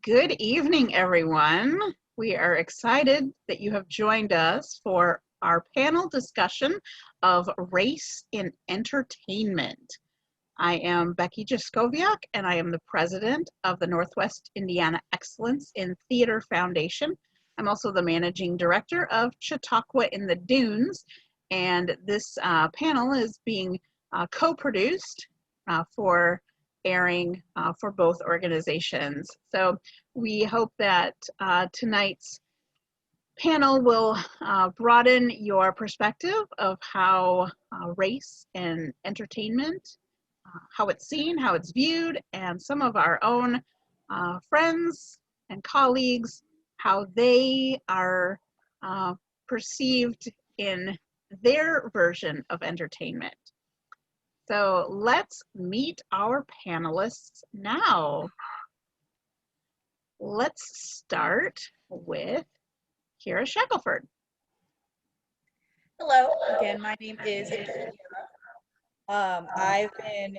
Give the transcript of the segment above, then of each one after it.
Good evening, everyone. We are excited that you have joined us for our panel discussion of race in entertainment. I am Becky Jaskowiak, and I am the president of the Northwest Indiana Excellence in Theater Foundation. I'm also the managing director of Chautauqua in the Dunes, and this panel is being co-produced for airing for both organizations. So we hope that tonight's panel will broaden your perspective of how race and entertainment, how it's seen, how it's viewed, and some of our own friends and colleagues, how they are perceived in their version of entertainment. So let's meet our panelists now. Let's start with Kira Shackleford. Hello, again, my name is I've been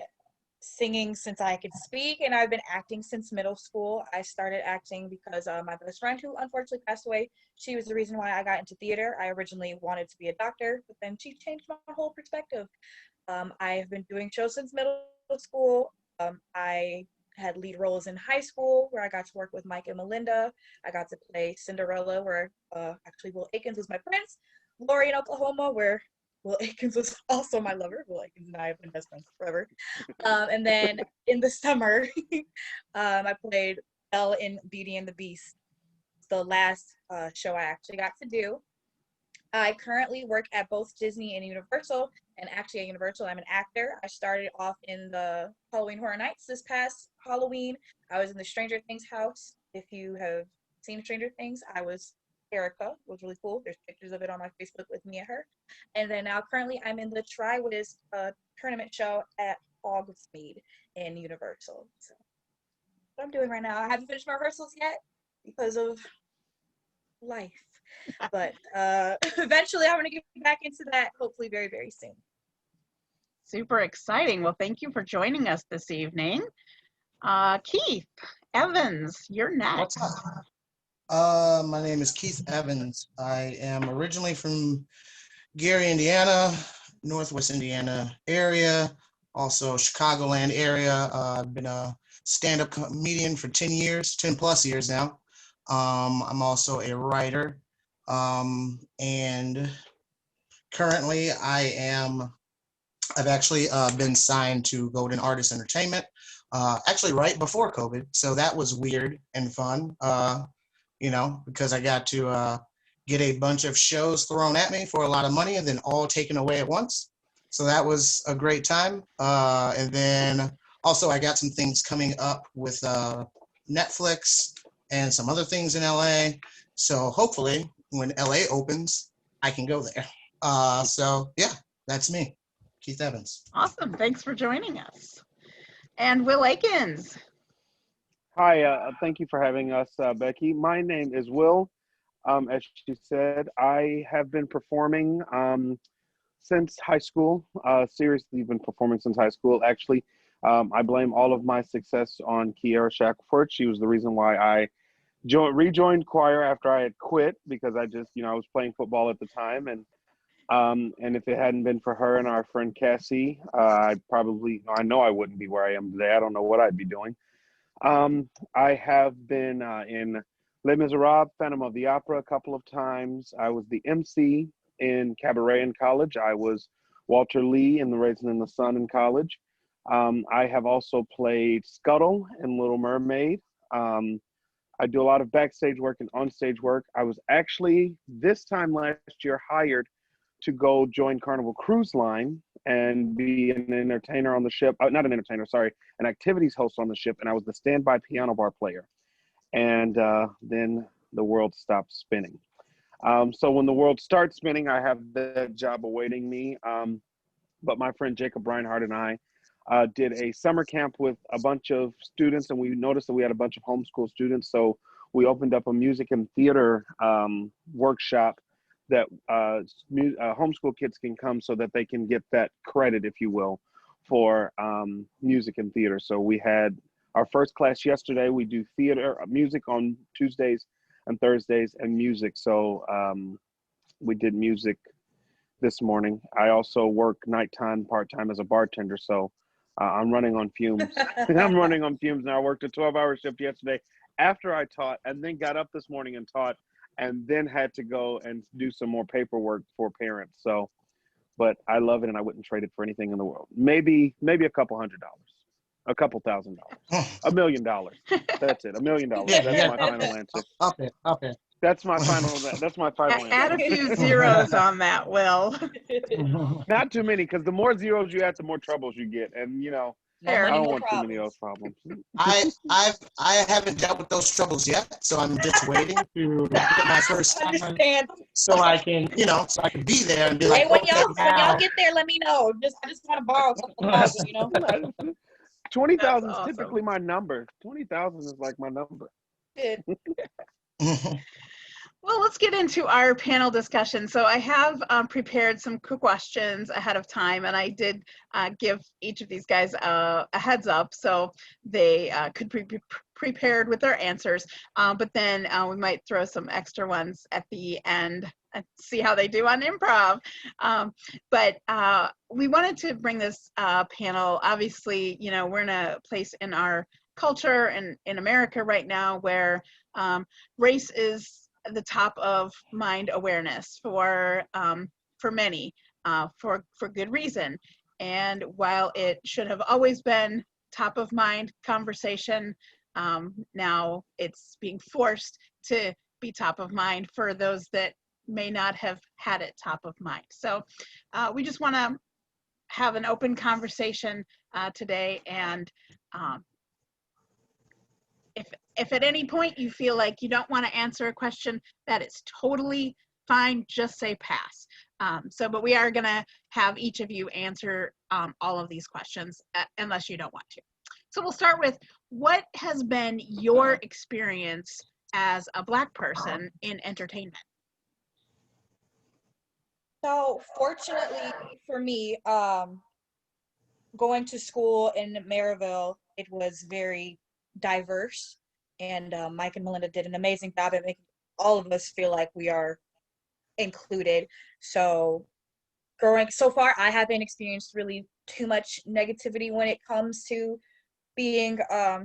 singing since I could speak, and I've been acting since middle school. I started acting because my best friend, who unfortunately passed away, she was the reason why I got into theater. I originally wanted to be a doctor, but then she changed my whole perspective. I have been doing shows since middle school. I had lead roles in high school where I got to work with Mike and Melinda. I got to play Cinderella, where actually Will Akins was my prince. Lori in Oklahoma, where Will Akins was also my lover. Will Akins and I have been best friends forever. And then in the summer, I played Belle in Beauty and the Beast, the last show I actually got to do. I currently work at both Disney and Universal, and actually at Universal, I'm an actor. I started off in the Halloween Horror Nights this past Halloween. I was in the Stranger Things house. If you have seen Stranger Things, I was Erica. It was really cool. There's pictures of it on my Facebook with me and her. And then now currently I'm in the Tri-Wiz tournament show at Hogsmeade in Universal. So what I'm doing right now, I haven't finished my rehearsals yet because of life. But eventually I'm going to get back into that, hopefully very, very soon. Super exciting. Well, thank you for joining us this evening. Keith Evans, you're next. What's up? My name is Keith Evans. I am originally from Gary, Indiana, Northwest Indiana area, also Chicagoland area. I've been a stand-up comedian for 10 plus years now. I'm also a writer, and currently I've actually been signed to Golden Artist Entertainment, actually right before COVID. So that was weird and fun, because I got to get a bunch of shows thrown at me for a lot of money and then all taken away at once. So that was a great time. And then also I got some things coming up with Netflix and some other things in LA. So hopefully when LA opens, I can go there. So yeah, that's me, Keith Evans. Awesome. Thanks for joining us. And Will Akins. Hi, thank you for having us, Becky. My name is Will. As she said, I have been performing since high school, seriously been performing since high school. Actually, I blame all of my success on Kiera Shackleford. She was the reason why I rejoined choir after I had quit, because I just, I was playing football at the time. And if it hadn't been for her and our friend Cassie, I know I wouldn't be where I am today. I don't know what I'd be doing. I have been in Les Miserables, Phantom of the Opera a couple of times. I was the MC in Cabaret in college. I was Walter Lee in The Raisin in the Sun in college. I have also played Scuttle in Little Mermaid. I do a lot of backstage work and onstage work. I was actually, this time last year, hired to go join Carnival Cruise Line and be an entertainer on the ship. Not an entertainer, sorry, an activities host on the ship. And I was the standby piano bar player. And then the world stopped spinning. So when the world starts spinning, I have that job awaiting me. But my friend Jacob Reinhardt and I did a summer camp with a bunch of students, and we noticed that we had a bunch of homeschool students. So we opened up a music and theater workshop that homeschool kids can come so that they can get that credit, if you will, for music and theater. So we had our first class yesterday. We do theater, music on Tuesdays and Thursdays, and music. So we did music this morning. I also work nighttime part-time as a bartender, so I'm running on fumes. I'm running on fumes now. I worked a 12-hour shift yesterday after I taught, and then got up this morning and taught, and then had to go and do some more paperwork for parents. So, but I love it, and I wouldn't trade it for anything in the world. Maybe a couple $100, a couple $1,000, $1 million. That's it, $1 million. Yeah, That's yeah, my final answer. Okay. That's my final. That's my final Add a answer. few zeros on that, Will. Not too many, because the more zeros you add, the more troubles you get, and No Fair. money, I don't no want too many of problems. those problems. I haven't dealt with those troubles yet, so I'm just waiting to get my first time, Understand. so I can, so I can be there and be Hey, like, when okay, y'all now. get there, let me know. I just want to borrow a couple thousand, 20,000 That's is awesome. typically my number. 20,000 is like my number. Well, let's get into our panel discussion. So I have prepared some questions ahead of time, and I did give each of these guys a heads up so they could be prepared with their answers. But then we might throw some extra ones at the end and see how they do on improv. But we wanted to bring this panel. Obviously, we're in a place in our culture and in America right now where race is the top of mind awareness for many, for good reason. And while it should have always been top of mind conversation, now it's being forced to be top of mind for those that may not have had it top of mind. So we just want to have an open conversation today, and if at any point you feel like you don't want to answer a question, that is totally fine. Just say pass. But we are going to have each of you answer all of these questions unless you don't want to. So we'll start with, what has been your experience as a Black person in entertainment? So fortunately for me, going to school in Maryville, it was very diverse, and Mike and Melinda did an amazing job at making all of us feel like we are included. So so far, I haven't experienced really too much negativity when it comes to being a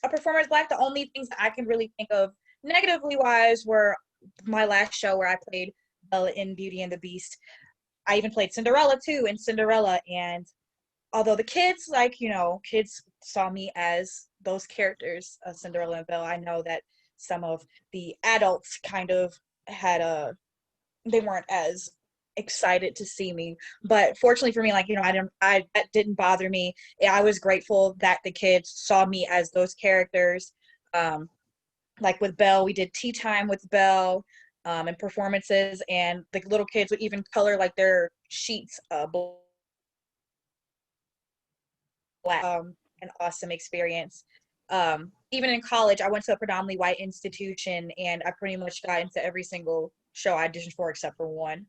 performer as Black. The only things that I can really think of negatively wise were my last show where I played Belle in Beauty and the Beast. I even played Cinderella too in Cinderella, and although the kids, kids saw me as those characters, Cinderella and Belle, I know that some of the adults kind of had they weren't as excited to see me. But fortunately for me, that didn't bother me. I was grateful that the kids saw me as those characters. Like with Belle, we did tea time with Belle and performances, and the little kids would even color their sheets black. An awesome experience. Even in college, I went to a predominantly white institution, and I pretty much got into every single show I auditioned for except for one.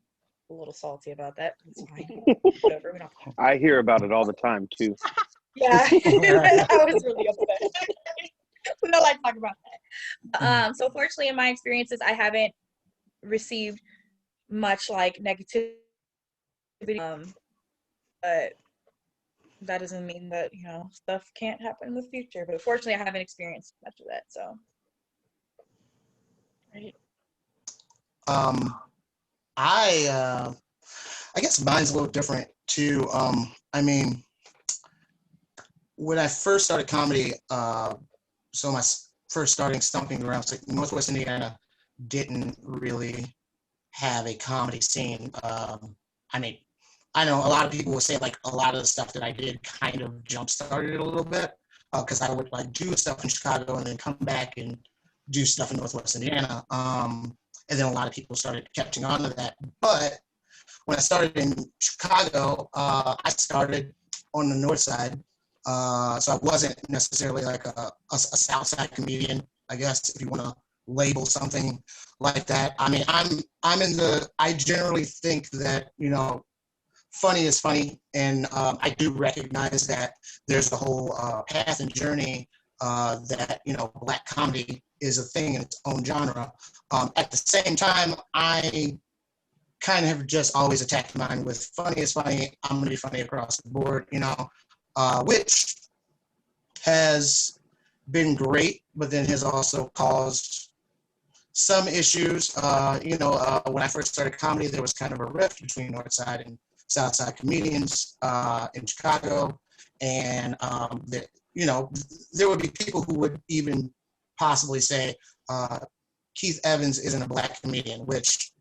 A little salty about that. It's fine. Whatever. I hear about it all the time too. Yeah, I was really upset. We don't like talking about that. So fortunately, in my experiences, I haven't received much negativity. But that doesn't mean that stuff can't happen in the future. But fortunately, I haven't experienced much of that. So, Right. I guess mine's a little different too. When I first started comedy, so my first starting stomping around, Northwest Indiana didn't really have a comedy scene. I know a lot of people would say a lot of the stuff that I did kind of jump started it a little bit, because I would do stuff in Chicago and then come back and do stuff in Northwest Indiana. And then a lot of people started catching on to that. But when I started in Chicago, I started on the north side. So I wasn't necessarily a South Side comedian, I guess, if you want to label something like that. I generally think that, funny is funny. And I do recognize that there's a whole path and journey that, Black comedy is a thing in its own genre. At the same time, I kind of have just always attacked mine with funny is funny. I'm going to be funny across the board, which has been great, but then has also caused some issues. When I first started comedy, there was kind of a rift between North Side and South Side comedians in Chicago. And, there would be people who would even possibly say Keith Evans isn't a Black comedian, which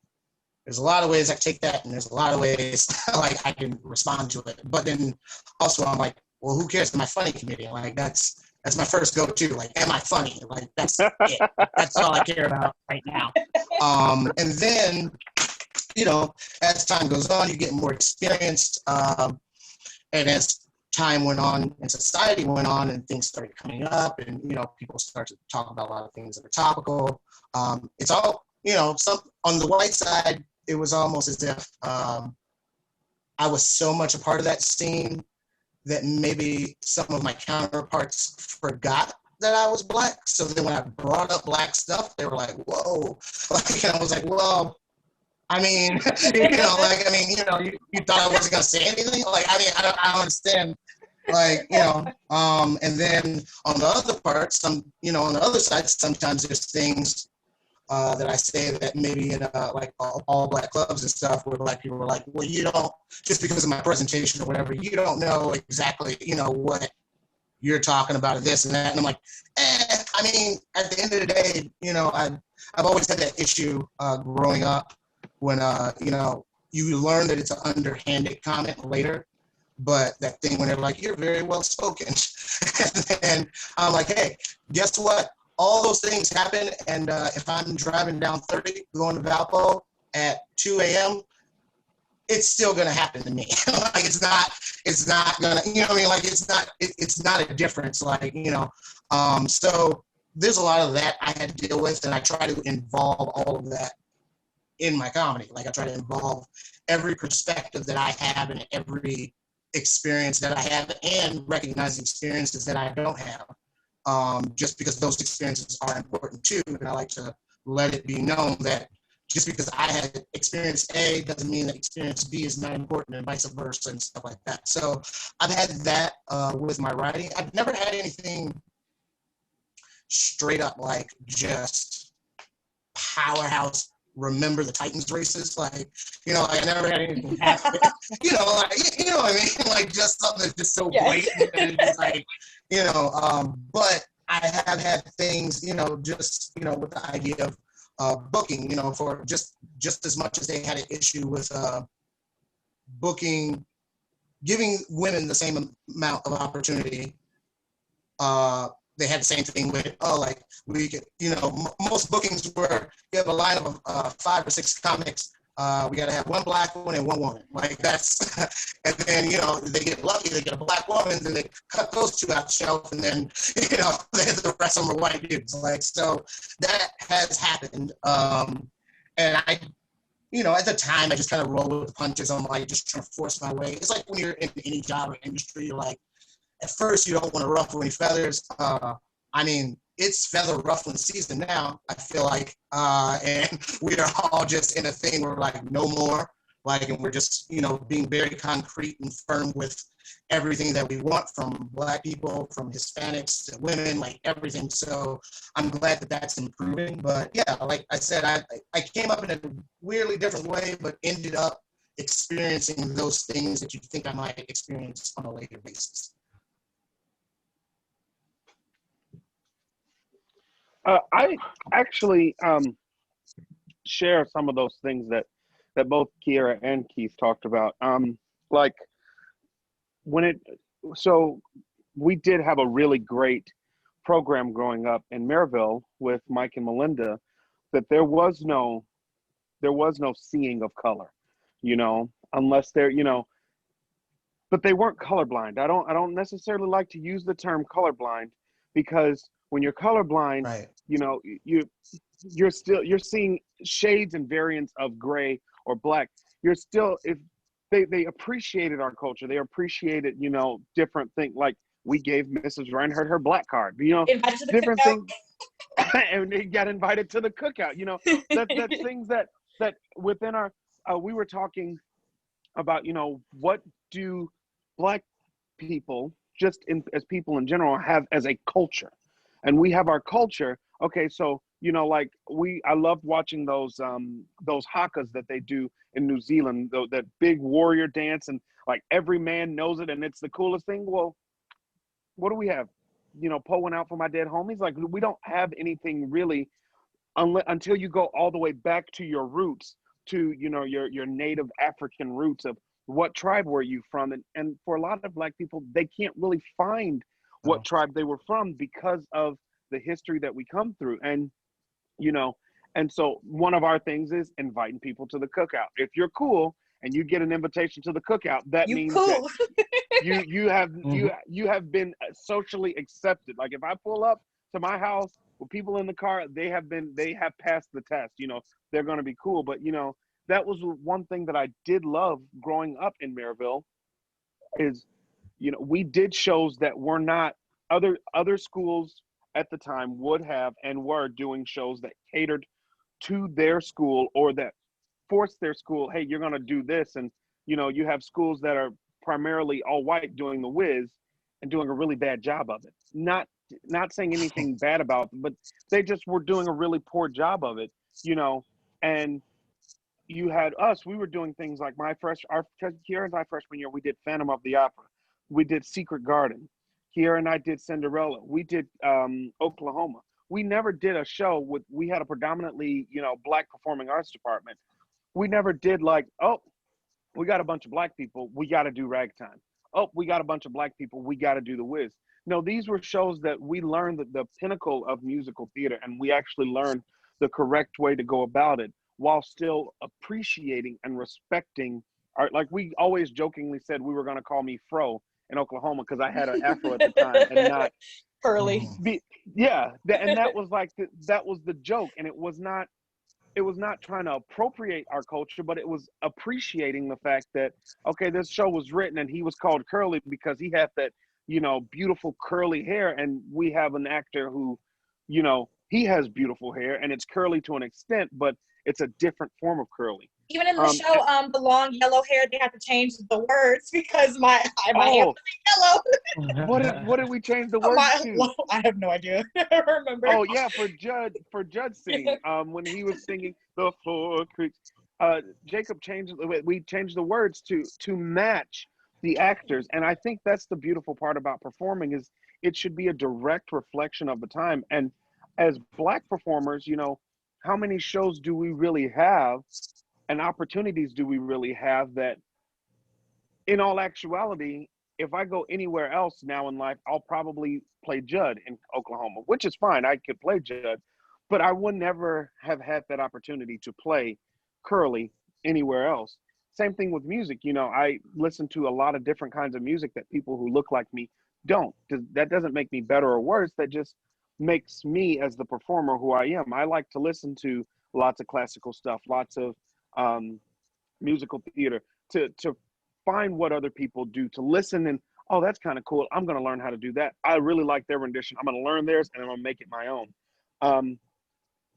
there's a lot of ways I take that, and there's a lot of ways like I can respond to it. But then also I'm like, well, who cares? Am I funny comedian? Like that's my first go-to. Like, am I funny? Like that's it. That's all I care about right now. And then, as time goes on, you get more experienced. And as time went on and society went on and things started coming up and, people start to talk about a lot of things that are topical. It's all, some on the white side, it was almost as if I was so much a part of that scene that maybe some of my counterparts forgot that I was Black. So then when I brought up Black stuff, they were like, whoa. Like, and I was like, well, I mean, you thought I wasn't going to say anything? Like, I don't understand. Like, and then on the other part, on the other side, sometimes there's things that I say that maybe in like all Black clubs and stuff where Black people are like, well, you don't, just because of my presentation or whatever, you don't know exactly, what you're talking about or this and that. And I'm like, I mean, at the end of the day, I've always had that issue growing up when, you learn that it's an underhanded comment later, but that thing when they're like, you're very well spoken. And I'm like, hey, guess what? All those things happen, and if I'm driving down 30 going to Valpo at 2 a.m., it's still gonna happen to me. Like it's not gonna, like it's not a difference. Like, so there's a lot of that I had to deal with, and I try to involve all of that in my comedy. Like I try to involve every perspective that I have and every experience that I have, and recognize the experiences that I don't have. Just because those experiences are important too. And I like to let it be known that just because I had experience A doesn't mean that experience B is not important, and vice versa and stuff like that. So I've had that with my writing. I've never had anything straight up like just powerhouse remember the Titans races, like, I never had anything happen. Like, you know what I mean? Like just something that's just so blatant and just like, but I have had things, just, with the idea of booking, for just as much as they had an issue with booking, giving women the same amount of opportunity. They had the same thing with, like we get, most bookings were, you have a line of 5 or 6 comics. We got to have one Black one and one woman. Like that's, and then, they get lucky, they get a Black woman, then they cut those 2 out the shelf, and then, the rest of them are white dudes. Like, so that has happened. And I, at the time, I just kind of roll with the punches. I'm like, just trying to force my way. It's like when you're in any job or industry, you're like, at first, you don't want to ruffle any feathers. I mean, it's feather ruffling season now, I feel like. And we are all just in a thing where we're like, no more. Like, and we're just, being very concrete and firm with everything that we want from Black people, from Hispanics to women, like everything. So I'm glad that that's improving. But yeah, like I said, I came up in a weirdly different way, but ended up experiencing those things that you think I might experience on a later basis. I actually share some of those things that both Kiera and Keith talked about. Like so we did have a really great program growing up in Maryville with Mike and Melinda, that there was no seeing of color, unless they're, but they weren't colorblind. I don't necessarily like to use the term colorblind, because when you're colorblind, right, you're seeing shades and variants of gray or black. You're still, if they appreciated our culture, they appreciated, different things. Like we gave Mrs. Reinhardt her black card. You know, Invited to the different cookout. things. And they got invited to the cookout. You know, that's things that within our we were talking about, you know, what do Black people, just as people in general, have as a culture. And we have our culture. Okay, so, you know, like I loved watching those hakas that they do in New Zealand, that big warrior dance, and like every man knows it and it's the coolest thing. Well, what do we have? You know, Poe Out for My Dead Homies. Like, we don't have anything really until you go all the way back to your roots, to, you know, your native African roots of what tribe were you from. And for a lot of Black people, they can't really find what tribe they were from because of the history that we come through. And, you know, and so one of our things is inviting people to the cookout. If you're cool and you get an invitation to the cookout, that You means cool. that you have been socially accepted. Like, if I pull up to my house with people in the car, they have passed the test. You know, they're going to be cool. But, you know, that was one thing that I did love growing up in Maryville is, you know, we did shows that were not other schools at the time would have and were doing shows that catered to their school, or that forced their school, hey, you're going to do this. And, you know, you have schools that are primarily all white doing the whiz and doing a really bad job of it. Not saying anything bad about them, but they just were doing a really poor job of it, you know. And you had us, we were doing things like Kiara and I freshman year, we did Phantom of the Opera. We did Secret Garden. Kiara and I did Cinderella. We did Oklahoma. We never did a show we had a predominantly, you know, Black performing arts department. We never did like, oh, we got a bunch of Black people, we got to do Ragtime. Oh, we got a bunch of Black people, we got to do The Wiz. No, these were shows that we learned the pinnacle of musical theater, and we actually learned the correct way to go about it while still appreciating and respecting art. Like, we always jokingly said we were going to call me Fro in Oklahoma because I had an afro at the time and not Curly. and that was like that was the joke. And it was not trying to appropriate our culture, but it was appreciating the fact that, okay, this show was written and he was called Curly because he had that, you know, beautiful curly hair. And we have an actor who, you know, he has beautiful hair and it's curly to an extent, but it's a different form of curly. Even in the show, the long yellow hair, they had to change the words because my hair was yellow. What did we change the words to? I have no idea. I don't remember. Oh yeah, for Judd singing, when he was singing the floor creaks, Jacob we changed the words to match the actors. And I think that's the beautiful part about performing, is it should be a direct reflection of the time. And as Black performers, you know, how many shows do we really have and opportunities do we really have that, in all actuality, if I go anywhere else now in life, I'll probably play Judd in Oklahoma, which is fine. I could play Judd, but I would never have had that opportunity to play Curly anywhere else. Same thing with music. You know, I listen to a lot of different kinds of music that people who look like me don't. That doesn't make me better or worse. That just makes me, as the performer, who I am. I like to listen to lots of classical stuff, lots of musical theater, to find what other people do, to listen and, oh, that's kind of cool. I'm going to learn how to do that. I really like their rendition. I'm going to learn theirs and I'm going to make it my own.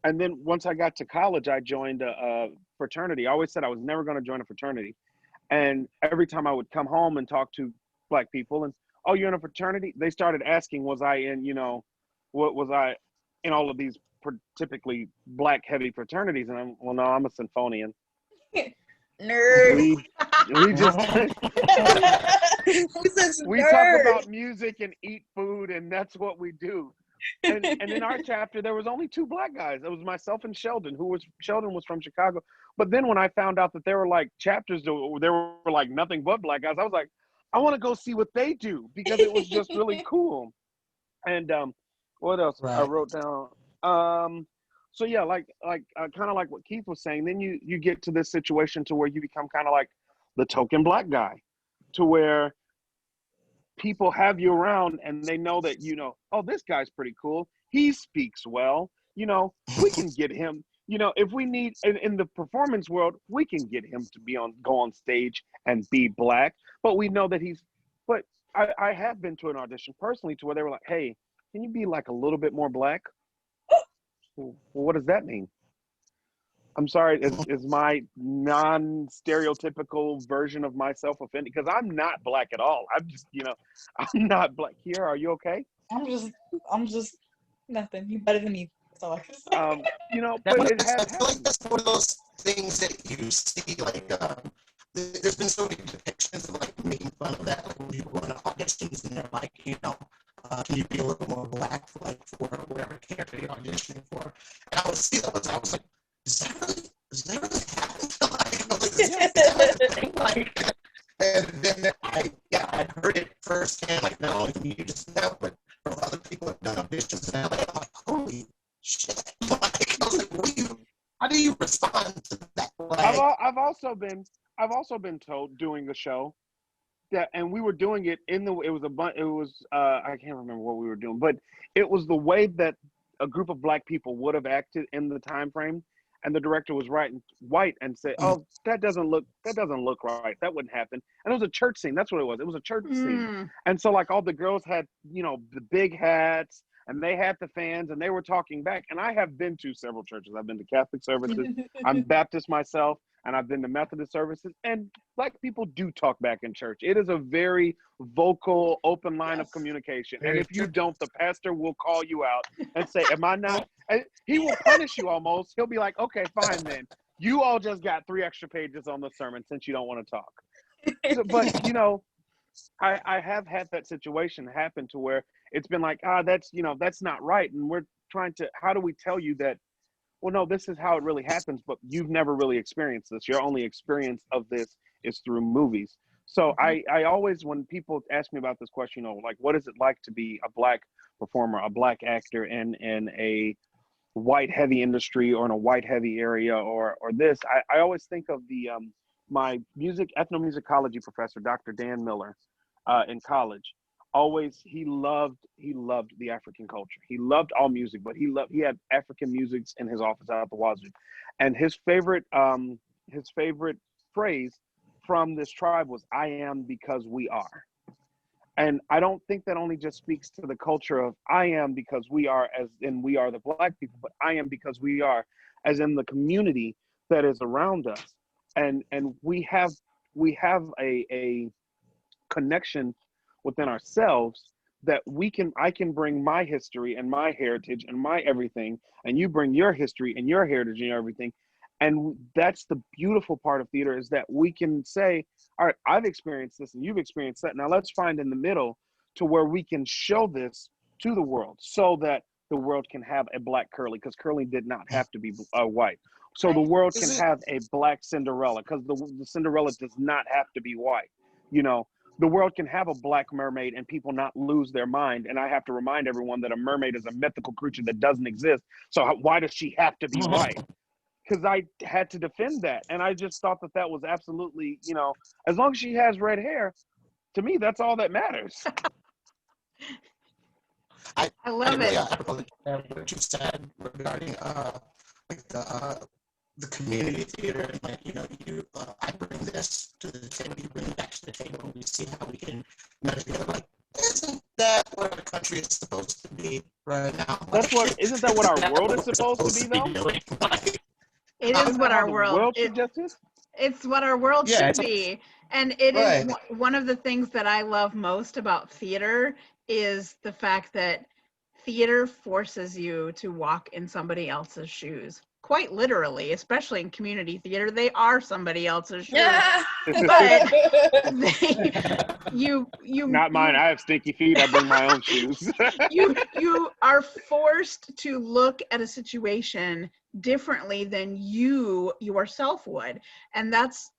And then once I got to college, I joined a fraternity. I always said I was never going to join a fraternity. And every time I would come home and talk to Black people and, oh, you're in a fraternity? They started asking, was I in, you know, what was I in all of these typically Black heavy fraternities? And I'm, well, no, I'm a symphonian. Nerd. We just we talk about music and eat food, and that's what we do. And in our chapter, there was only 2 Black guys. It was myself and Sheldon, Sheldon was from Chicago. But then when I found out that there were like chapters, there were like nothing but Black guys, I was like, I want to go see what they do, because it was just really cool. And what else I wrote down? So yeah, like kind of like what Keith was saying, then you get to this situation to where you become kind of like the token Black guy, to where people have you around and they know that, you know, oh, this guy's pretty cool. He speaks well. You know, we can get him, you know, if we need, in the performance world, we can get him to go on stage and be Black, but we know that but I have been to an audition personally to where they were like, hey, can you be like a little bit more black? Well, what does that mean? I'm sorry, is my non-stereotypical version of myself offended? Because I'm not black at all. I'm just, I'm not black. Kiera, are you okay? I'm just nothing. You better than me. That's all I can say. But it I has feel like happened. that's one of those things that you see, like, there's been so many depictions of, like, making fun of that, like, when you go into auditions and they're like, can you be a little more black, for whatever character you're auditioning for? And I would see those, I was like, is that really happening? Like, I was like, is that a thing? Like, and then I heard it firsthand, like, not only from you just now, but from other people who have done auditions, and I'm like, holy shit. Like, I was like, how do you respond to that? Like, I've also been told doing a show that, and we were doing it I can't remember what we were doing, but it was the way that a group of black people would have acted in the time frame, and the director was white and said, oh, that doesn't look right, that wouldn't happen. And it was a church scene. That's what it was a church scene. And so, like, all the girls had the big hats, and they had the fans, and they were talking back. And I have been to several churches. I've been to Catholic services. I'm Baptist myself, and I've been to Methodist services. And black people do talk back in church. It is a very vocal, open line of communication. And if you don't, the pastor will call you out and say, am I not? And he will punish you almost. He'll be like, okay, fine then. You all just got 3 extra pages on the sermon since you don't want to talk. So, but, I have had that situation happen to where it's been like, that's not right. And we're trying to, how do we tell you that, well, no, this is how it really happens, but you've never really experienced this. Your only experience of this is through movies. So I always, when people ask me about this question, like, what is it like to be a black performer, a black actor in a white heavy industry or in a white heavy area or this, I always think of my ethnomusicology professor, Dr. Dan Miller, in college. Always, he loved the African culture. He loved all music, but he had African musics in his office out at the Wazoo. And his favorite phrase from this tribe was, I am because we are. And I don't think that only just speaks to the culture of I am because we are, as in we are the black people, but I am because we are, as in the community that is around us. And we have a connection within ourselves that I can bring my history and my heritage and my everything, and you bring your history and your heritage and everything. And that's the beautiful part of theater, is that we can say, all right, I've experienced this and you've experienced that. Now let's find in the middle to where we can show this to the world so that the world can have a black Curly, because Curly did not have to be white. So the world can have a black Cinderella, because the Cinderella does not have to be white. The world can have a black mermaid and people not lose their mind. And I have to remind everyone that a mermaid is a mythical creature that doesn't exist. So why does she have to be white? Because I had to defend that. And I just thought that was absolutely, as long as she has red hair, to me, that's all that matters. I love it. What you said regarding the community theater, and I bring this to the table, you bring it back to the table, and we see how we can measure together. Like, isn't that what our country is supposed to be right now? Isn't that what our world is supposed to be, though? It is what our world suggested. It's what our world should be. And it is one of the things that I love most about theater is the fact that theater forces you to walk in somebody else's shoes. Quite literally, especially in community theater, they are somebody else's shoes. But you not mine. I have stinky feet. I bring my own shoes. you are forced to look at a situation differently than you yourself would, and that's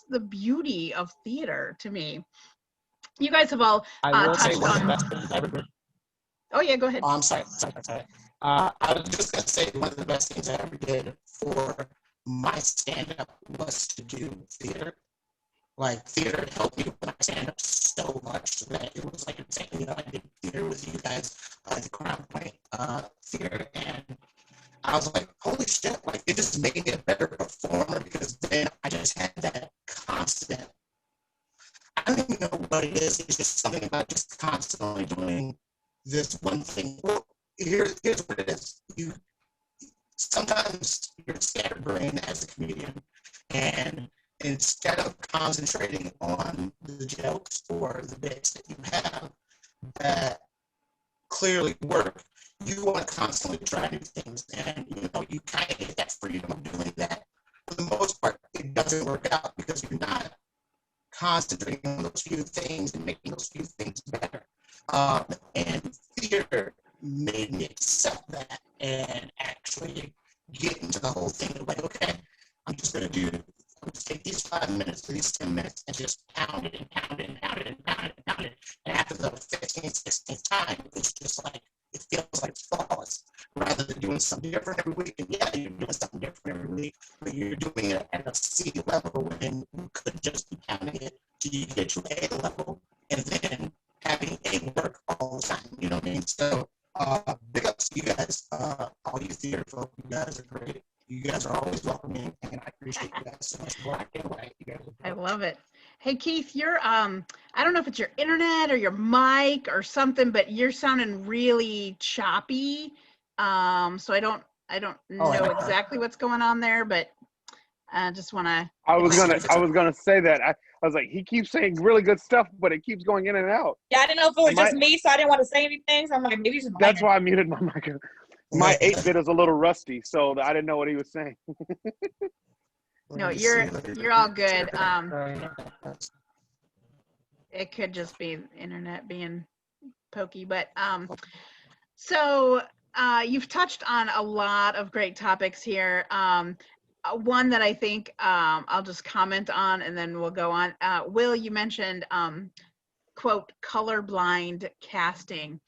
the beauty of theater to me. You guys have all touched on. Oh yeah, go ahead. Oh, I'm sorry. I was just gonna say one of the best things I ever did for my stand-up was to do theater. Like, theater helped me with my stand-up so much that it was like insane. I did theater with you guys at the Crown Point Theater, and I was like, holy shit, like, it just made me a better performer, because then I just had that constant, I don't even know what what it is. It's just something about just constantly doing this one thing. Well, here's what it is. Sometimes you're scatterbrained as a comedian, and instead of concentrating on the jokes or the bits that you have that clearly work, you want to constantly try new things, and you kind of get that freedom of doing that. For the most part, it doesn't work out because you're not concentrating on those few things and making those few things better. And theater made me accept that and actually get into the whole thing of like, okay, I'm just going to take these 5 minutes, these 10 minutes, and just pound it and pound it and pound it and pound it and pound it. And after the 15th, 16th time, it's just like, it feels like flawless rather than doing something different every week. And yeah, you're doing something different every week, but you're doing it at a C level when you could just be pounding it till you get to A level and then having A work all the time. You know what I mean? So, big ups to you guys, all you theater folk. You guys are great. You guys are always welcoming, and I appreciate you guys so much. I love it. Hey Keith, you're I don't know if it's your internet or your mic or something, but you're sounding really choppy. So I don't know exactly what's going on there, but I just want to. I was gonna say that. I was like, he keeps saying really good stuff, but it keeps going in and out. Yeah, I didn't know if it was just me, so I didn't want to say anything. So I'm like, maybe he's That's why I muted my mic. My 8-bit is a little rusty, so I didn't know what he was saying. No, you're all good. It could just be internet being pokey, but so you've touched on a lot of great topics here. One that I think I'll just comment on and then we'll go on. Will, you mentioned quote colorblind casting.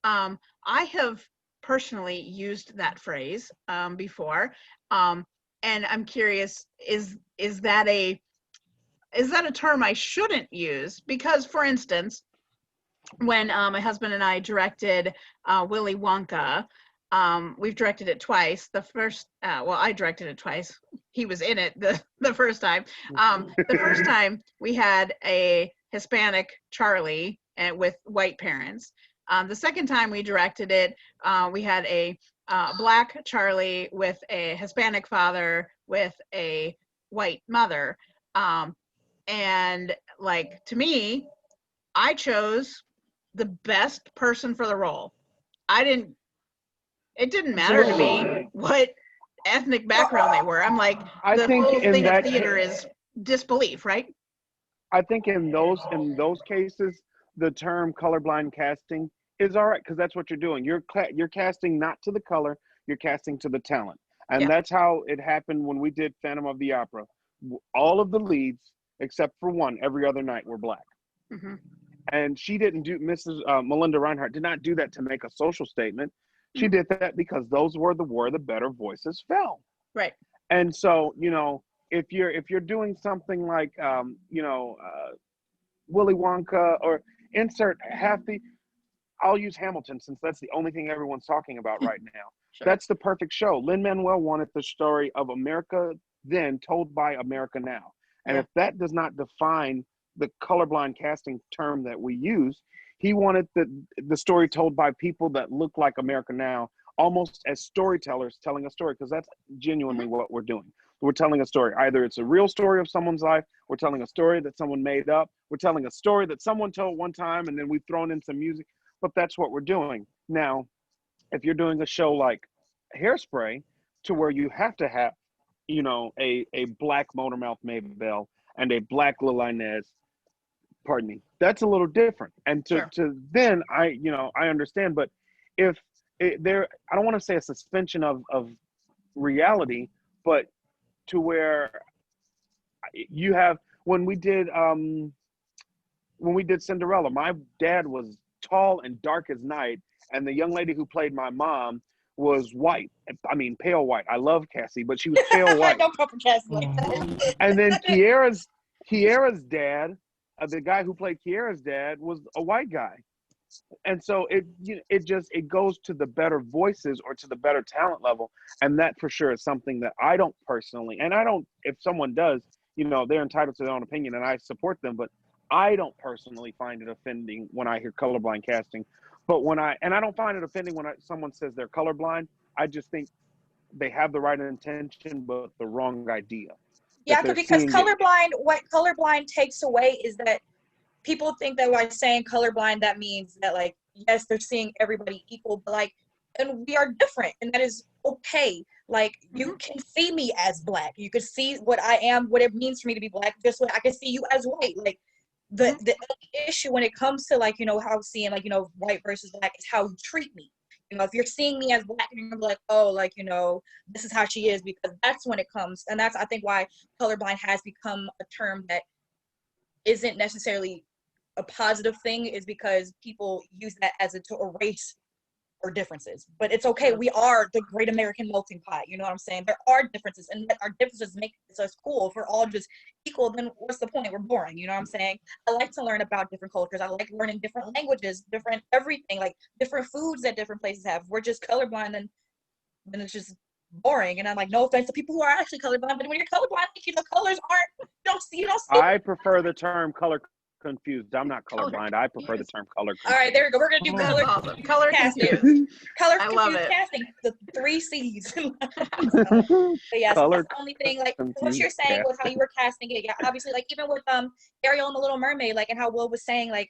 I have personally used that phrase before, and I'm curious, is that a term I shouldn't use? Because, for instance, when my husband and I directed Willy Wonka, we've directed it twice. The first, I directed it twice. He was in it the first time. The first time we had a Hispanic Charlie with white parents. The second time we directed it, we had a black Charlie with a Hispanic father with a white mother. And like, to me, I chose the best person for the role. It didn't matter to me what ethnic background they were. I'm like, the whole thing of theater is disbelief, right? I think in those cases, the term colorblind casting is all right, because that's what you're doing. You're casting not to the color, you're casting to the talent. And that's how it happened when we did Phantom of the Opera. All of the leads, except for one, every other night were black. Mm-hmm. And she didn't do, Mrs. Melinda Reinhardt did not do that to make a social statement. She did that because those were where the better voices fell. Right. And so, if you're doing something like, Willy Wonka, or insert I'll use Hamilton since that's the only thing everyone's talking about right now. Sure. That's the perfect show. Lin-Manuel wanted the story of America then told by America now. And if that does not define the colorblind casting term that we use, he wanted the story told by people that look like America now, almost as storytellers telling a story, because that's genuinely what we're doing. We're telling a story. Either it's a real story of someone's life, we're telling a story that someone made up, we're telling a story that someone told one time and then we've thrown in some music, but that's what we're doing. Now, if you're doing a show like Hairspray, to where you have to have, a black Motormouth Maybelle and a black Lil Inez, pardon me, that's a little different. And to then I understand, but if I don't want to say a suspension of reality, but to where you have, when we did Cinderella, my dad was tall and dark as night, and the young lady who played my mom was white. I mean, pale white. I love Cassie, but she was pale white. Don't come for Cassie like that. And then Kiera's dad, the guy who played Kiera's dad, was a white guy. And so it goes to the better voices or to the better talent level. And that for sure is something that I don't personally, and I don't, if someone does, they're entitled to their own opinion and I support them, but I don't personally find it offending when I hear colorblind casting, but I don't find it offending when someone says they're colorblind. I just think they have the right intention, but the wrong idea. That Yeah, they're because seeing it. what colorblind takes away is that people think that by saying colorblind, that means that, like, yes, they're seeing everybody equal, but like, and we are different, and that is okay. Like, you can see me as black. You can see what I am, what it means for me to be black, just what I can see you as white. Like, the issue when it comes to, like, how seeing, like, white versus black is how you treat me. If you're seeing me as black, and you're like, oh, like, this is how she is, because that's when it comes. And that's, I think, why colorblind has become a term that isn't necessarily a positive thing, is because people use that as to erase or differences. But it's okay. We are the great American melting pot. You know what I'm saying? There are differences, and our differences make us cool. If we're all just equal, then what's the point? We're boring. You know what I'm saying? I like to learn about different cultures. I like learning different languages, different everything, like different foods that different places have. If we're just colorblind, then it's just boring. And I'm like, no offense to people who are actually colorblind, but when you're colorblind, the colors aren't. You don't see. I prefer the term color confused. I'm not colorblind. I prefer the term color confused. All right, there we go. We're gonna do That's color awesome. Color casting. confused. Color I love confused it. casting. The 3 C's. But yeah, so that's the only thing. Like what you're saying with how you were casting it. Yeah, obviously, like even with Ariel and the Little Mermaid, like, and how Will was saying, like,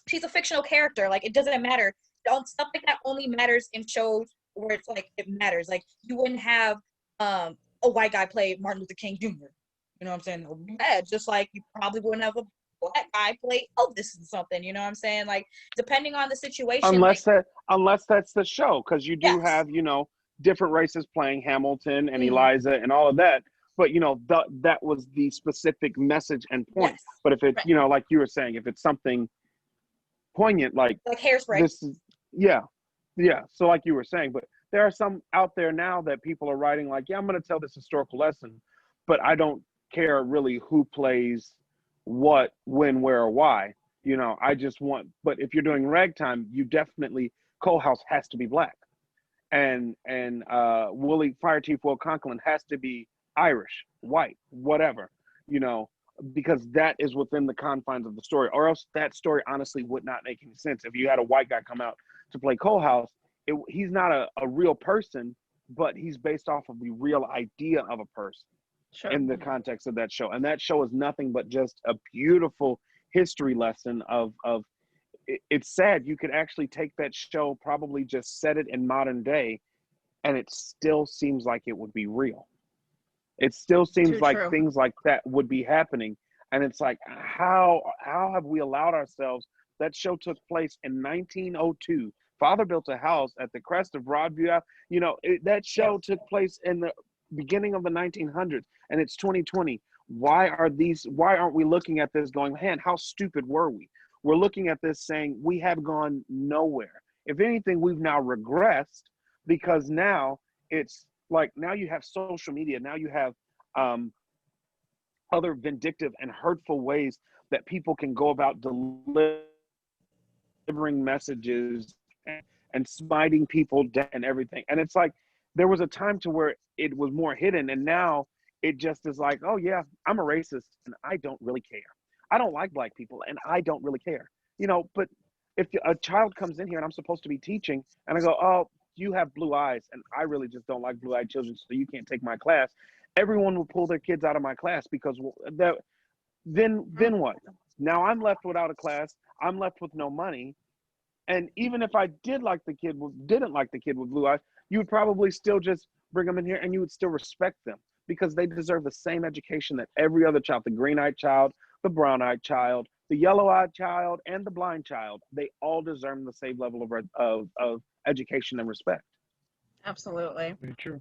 she's a fictional character. Like, it doesn't matter. Stuff like that only matters in shows where it's like it matters. Like, you wouldn't have a white guy play Martin Luther King Jr. You know what I'm saying? Yeah, just like you probably wouldn't have a black guy play Elvis or something. You know what I'm saying? Like, depending on the situation. Unless that's the show, because you do Yes. have different races playing Hamilton and Mhm. Eliza and all of that. But that was the specific message and point. Yes. But if it's Right. like you were saying, if it's something poignant like Hairspray. this is yeah. So like you were saying, but there are some out there now that people are writing like, yeah, I'm going to tell this historical lesson, but I don't care really who plays what, when, where, or why. I just want. But if you're doing ragtime, you definitely Coalhouse has to be black, and Fire Chief Will Conklin has to be Irish, white, whatever, because that is within the confines of the story, or else that story honestly would not make any sense. If you had a white guy come out to play Coalhouse, he's not a real person, but he's based off of the real idea of a person. Sure. In the context of that show. And that show is nothing but just a beautiful history lesson of it's sad. You could actually take that show, probably just set it in modern day, and it still seems like it would be real. It still seems Too like true. things like that would be happening. And it's like, how have we allowed ourselves? That show took place in 1902. Father built a house at the crest of Broadview. That show took place in the beginning of the 1900s, and it's 2020. Why aren't we looking at this going, man, how stupid were we? We're looking at this saying we have gone nowhere. If anything, we've now regressed, because now it's like, now you have social media. Now you have other vindictive and hurtful ways that people can go about delivering messages and smiting people down and everything. And it's like, there was a time to where it was more hidden, and now it just is like, oh yeah, I'm a racist and I don't really care. I don't like black people and I don't really care. But if a child comes in here and I'm supposed to be teaching and I go, oh, you have blue eyes and I really just don't like blue-eyed children, so you can't take my class, everyone will pull their kids out of my class, because then what? Now I'm left without a class. I'm left with no money. And even if I didn't like the kid with blue eyes, you would probably still just bring them in here and you would still respect them, because they deserve the same education that every other child, the green-eyed child, the brown-eyed child, the yellow-eyed child, and the blind child, they all deserve the same level of education and respect. Absolutely. Very true.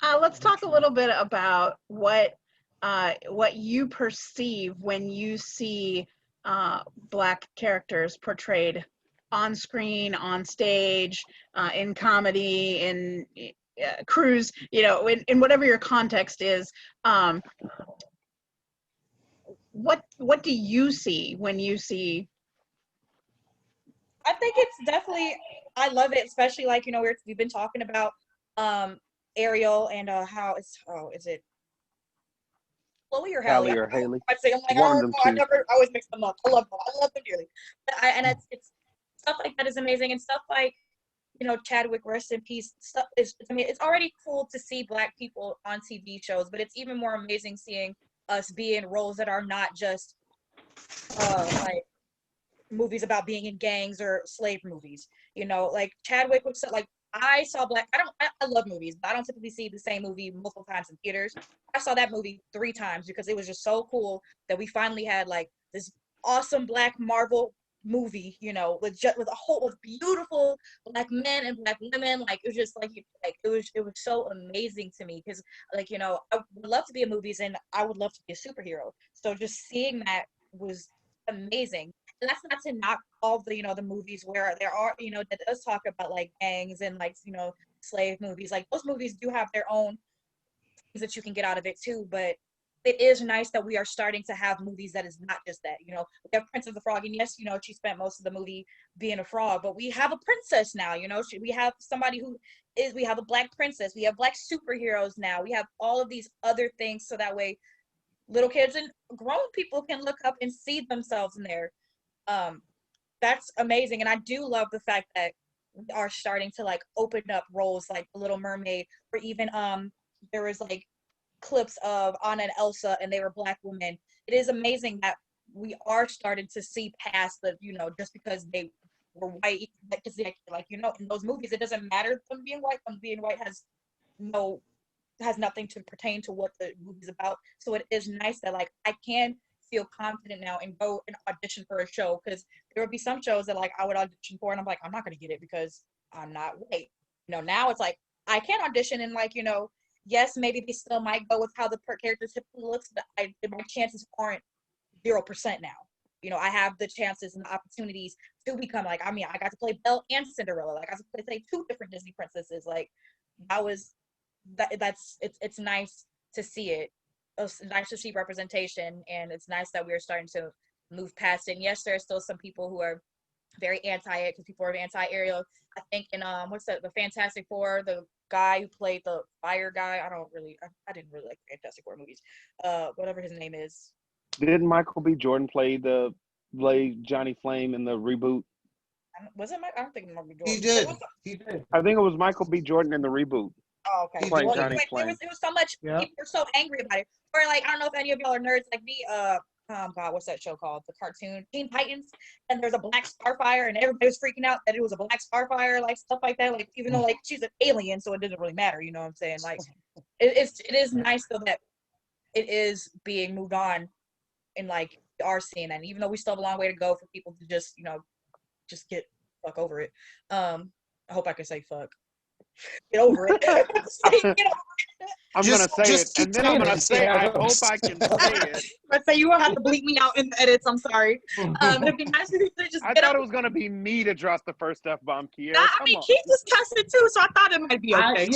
Let's talk a little bit about what you perceive when you see Black characters portrayed on screen, on stage, in comedy, in cruise, in whatever your context is. What do you see when you see? I think it's definitely, I love it, especially like, we've been talking about Ariel and how is it Chloe or Callie Hallie? or Haley. I'd say I'm like, One of oh them no, two. I always mix them up. I love them. I love them dearly. And it's stuff like that is amazing, and stuff like, you know, Chadwick, rest in peace. Stuff is, I mean, it's already cool to see Black people on TV shows, but it's even more amazing seeing us be in roles that are not just like movies about being in gangs or slave movies. You know, like Chadwick was like, I saw Black. I love movies, but I don't typically see the same movie multiple times in theaters. I saw that movie 3 times because it was just so cool that we finally had like this awesome Black Marvel movie, you know, with a whole with beautiful Black men and Black women. Like it was just like it was so amazing to me because, like, you know, I would love to be in movies and I would love to be a superhero. So just seeing that was amazing. And that's not to knock all the, you know, the movies where there are, you know, that does talk about like gangs and like, you know, slave movies. Like those movies do have their own things that you can get out of it too. But it is nice that we are starting to have movies that is not just that. You know, we have Prince of the Frog, and yes, you know, she spent most of the movie being a frog, but we have a princess now. You know, we have somebody who is. We have a Black princess. We have Black superheroes now. We have all of these other things, so that way little kids and grown people can look up and see themselves in there. That's amazing, and I do love the fact that we are starting to like open up roles like The Little Mermaid, or even there was like clips of Anna and Elsa, and they were Black women. It is amazing that we are starting to see past the, you know, just because they were white, because like, you know, in those movies it doesn't matter them being white. Them being white has nothing to pertain to what the movie's about. So it is nice that like I can feel confident now and go and audition for a show, because there would be some shows that like I would audition for and I'm like, I'm not going to get it because I'm not white. You know, now it's like I can audition and, like, you know, yes, maybe they still might go with how the character typically looks, but my chances aren't 0% now. You know, I have the chances and the opportunities to become, like, I mean, I got to play Belle and Cinderella. Like, I got to play 2 different Disney princesses. Like, it's nice to see it. It's nice to see representation, and it's nice that we're starting to move past it. And yes, there are still some people who are very anti it, because people are anti-Ariel. I think in the Fantastic Four, the guy who played the fire guy, I didn't really like Fantastic Four movies. Whatever his name is. Didn't Michael B. Jordan play Johnny Flame in the reboot? Was it I don't think Michael B. Jordan. He did. He did. I think it was Michael B. Jordan in the reboot. Oh, okay. He Playing did. Johnny Anyway, Flame. it was so much. Yeah. People were so angry about it. Or like, I don't know if any of y'all are nerds like me. God, what's that show called? The cartoon Teen Titans. And there's a black starfire, and everybody was freaking out that it was a black starfire, like stuff like that. Like, even though like she's an alien, so it doesn't really matter. You know what I'm saying? Like, it is nice though that it is being moved on, and like we are seeing that. And even though we still have a long way to go for people to just, you know, just get fuck over it. I hope I can say fuck. Get over it. Get over it. I'm going to say it, keep and then I'm going to saying say, it. I hope I can say it. But say you will have to bleep me out in the edits. I'm sorry. It'd be nice if you could just I get thought over it was going to be me to drop the first F-bomb, Kiera. Nah, I Come mean, on. Keith was cussing too, so I thought it might be okay.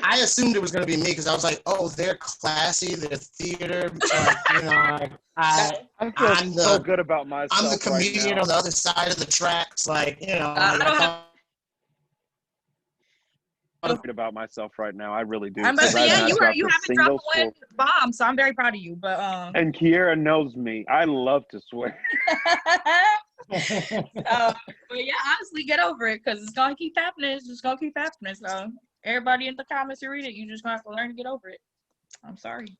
I assumed it was going to be me because I was like, oh, they're classy, they're theater. Like, you know, I feel I'm so the- good about myself. I'm the comedian right on the other side of the tracks. Like, you know, I don't have- I'm good about myself right now. I really do. I'm about to say, I've yeah, not you dropped a haven't single dropped one bomb, so I'm very proud of you. But And Kiera knows me. I love to swear. but yeah, honestly, get over it, because it's gonna keep happening. It's just gonna keep happening. So everybody in the comments who read it, you just gonna have to learn to get over it. I'm sorry.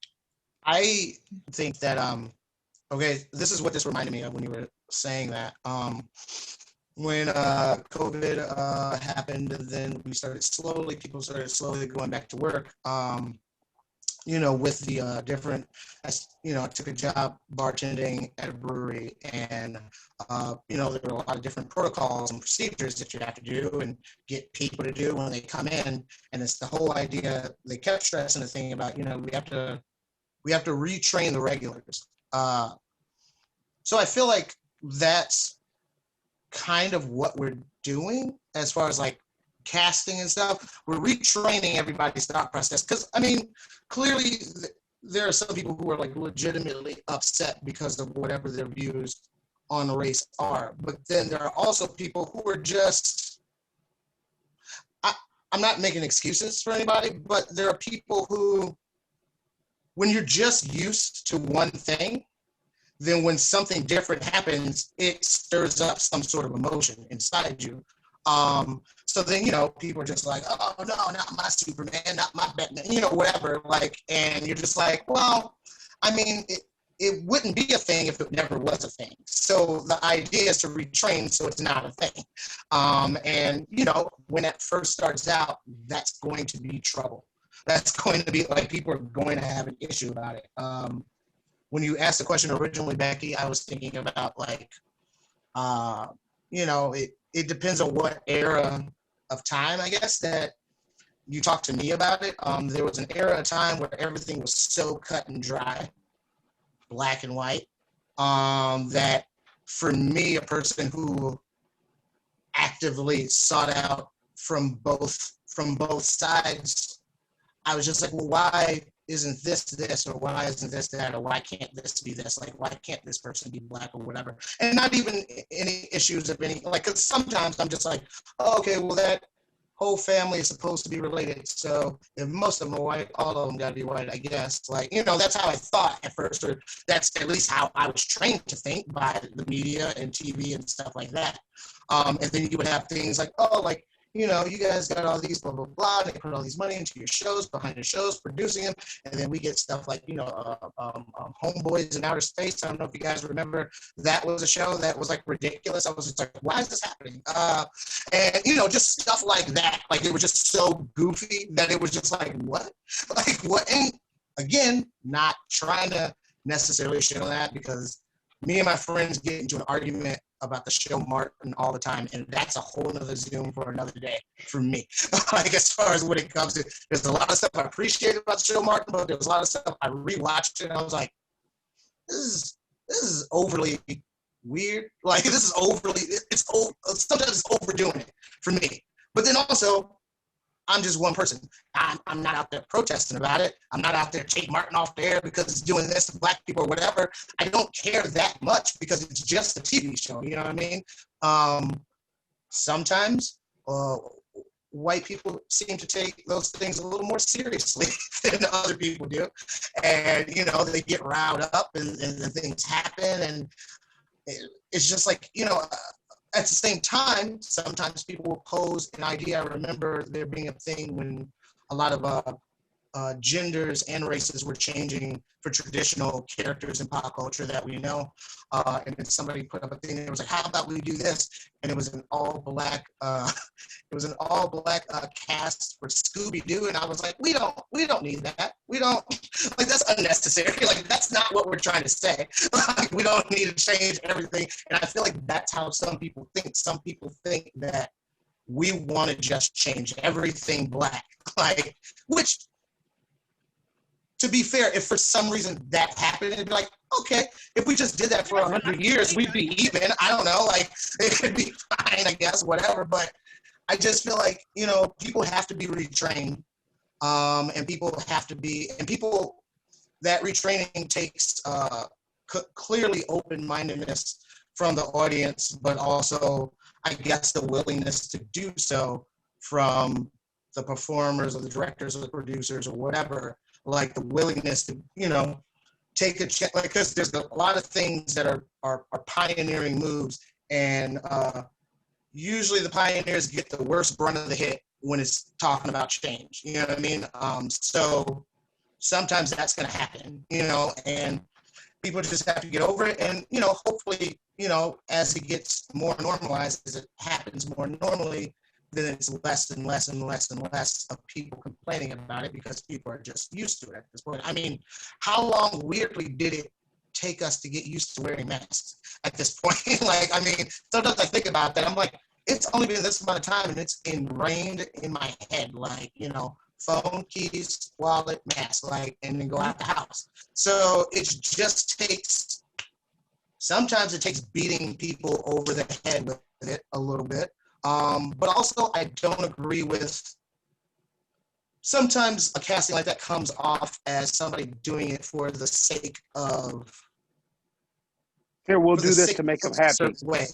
I think that okay, this is what this reminded me of when you were saying that. When COVID happened, then people started slowly going back to work. You know, with the different, you know, I took a job bartending at a brewery, and you know, there were a lot of different protocols and procedures that you have to do and get people to do when they come in. And it's the whole idea. They kept stressing the thing about, you know, we have to retrain the regulars. So I feel like that's kind of what we're doing as far as like casting and stuff. We're retraining everybody's thought process, because I mean, clearly there are some people who are like legitimately upset because of whatever their views on race are, but then there are also people who are just, I'm not making excuses for anybody, but there are people who when you're just used to one thing, then when something different happens, it stirs up some sort of emotion inside you. So then, people are just like, oh no, not my Superman, not my Batman, whatever. Like, and you're just like, well, I mean, it wouldn't be a thing if it never was a thing. So the idea is to retrain so it's not a thing. And when that first starts out, that's going to be trouble. That's going to be like, people are going to have an issue about it. When you asked the question originally, Becky, I was thinking about like, it depends on what era of time, I guess, that you talked to me about it. There was an era of time where everything was so cut and dry, black and white, that for me, a person who actively sought out from both sides, I was just like, well, why isn't this, or why isn't this that, or why can't this be this? Like, why can't this person be black or whatever? And not even any issues of any, like, because sometimes I'm just like, oh, okay, well, that whole family is supposed to be related. So if most of them are white, all of them got to be white, I guess. Like, that's how I thought at first, or that's at least how I was trained to think by the media and TV and stuff like that. And then you would have things like, oh, like, you guys got all these blah, blah, blah. They put all these money into your shows, behind your shows, producing them. And then we get stuff like, Homeboys in Outer Space. I don't know if you guys remember, that was a show that was like ridiculous. I was just like, why is this happening? And, just stuff like that. Like, it was just so goofy that it was just like, what? Like, what? And again, not trying to necessarily shit on that, because me and my friends get into an argument about the show Martin all the time, and that's a whole nother Zoom for another day for me. Like, as far as when it comes to, there's a lot of stuff I appreciate about the show Martin, but there's a lot of stuff I rewatched it and I was like, this is overly weird. Like, this is overly, sometimes it's overdoing it for me. But then also, I'm just one person. I'm not out there protesting about it. I'm not out there taking Martin off the air because it's doing this to black people or whatever. I don't care that much because it's just a TV show. You know what I mean? Sometimes white people seem to take those things a little more seriously than other people do. And, they get riled up and things happen. And it's just like, at the same time, sometimes people will pose an idea. I remember there being a thing when a lot of genders and races were changing for traditional characters in pop culture that we know. And then somebody put up a thing and it was like, how about we do this? And it was an all black cast for Scooby-Doo. And I was like, we don't need that. We don't, like, that's unnecessary. Like, that's not what we're trying to say. Like, we don't need to change everything. And I feel like that's how some people think. Some people think that we want to just change everything black. Like, which, to be fair, if for some reason that happened, it'd be like, okay, if we just did that for 100 years, we'd be even. I don't know, like, it could be fine, I guess, whatever. But I just feel like, people have to be retrained, and people that retraining takes clearly open-mindedness from the audience, but also, I guess, the willingness to do so from the performers or the directors or the producers or whatever. Like, the willingness to, take a chance, like, because there's a lot of things that are pioneering moves, and usually the pioneers get the worst brunt of the hit when it's talking about change. You know what I mean? So sometimes that's going to happen, and people just have to get over it. And, hopefully, as it gets more normalized, as it happens more normally, then it's less and less and less and less of people complaining about it because people are just used to it at this point. I mean, how long weirdly did it take us to get used to wearing masks at this point? Like, I mean, sometimes I think about that. I'm like, it's only been this amount of time and it's ingrained in my head. Like, phone, keys, wallet, mask, like, and then go out the house. So it just takes, sometimes it takes beating people over the head with it a little bit. But also, I don't agree with, sometimes a casting like that comes off as somebody doing it for the sake of, here, we'll do this to make them happy. Way.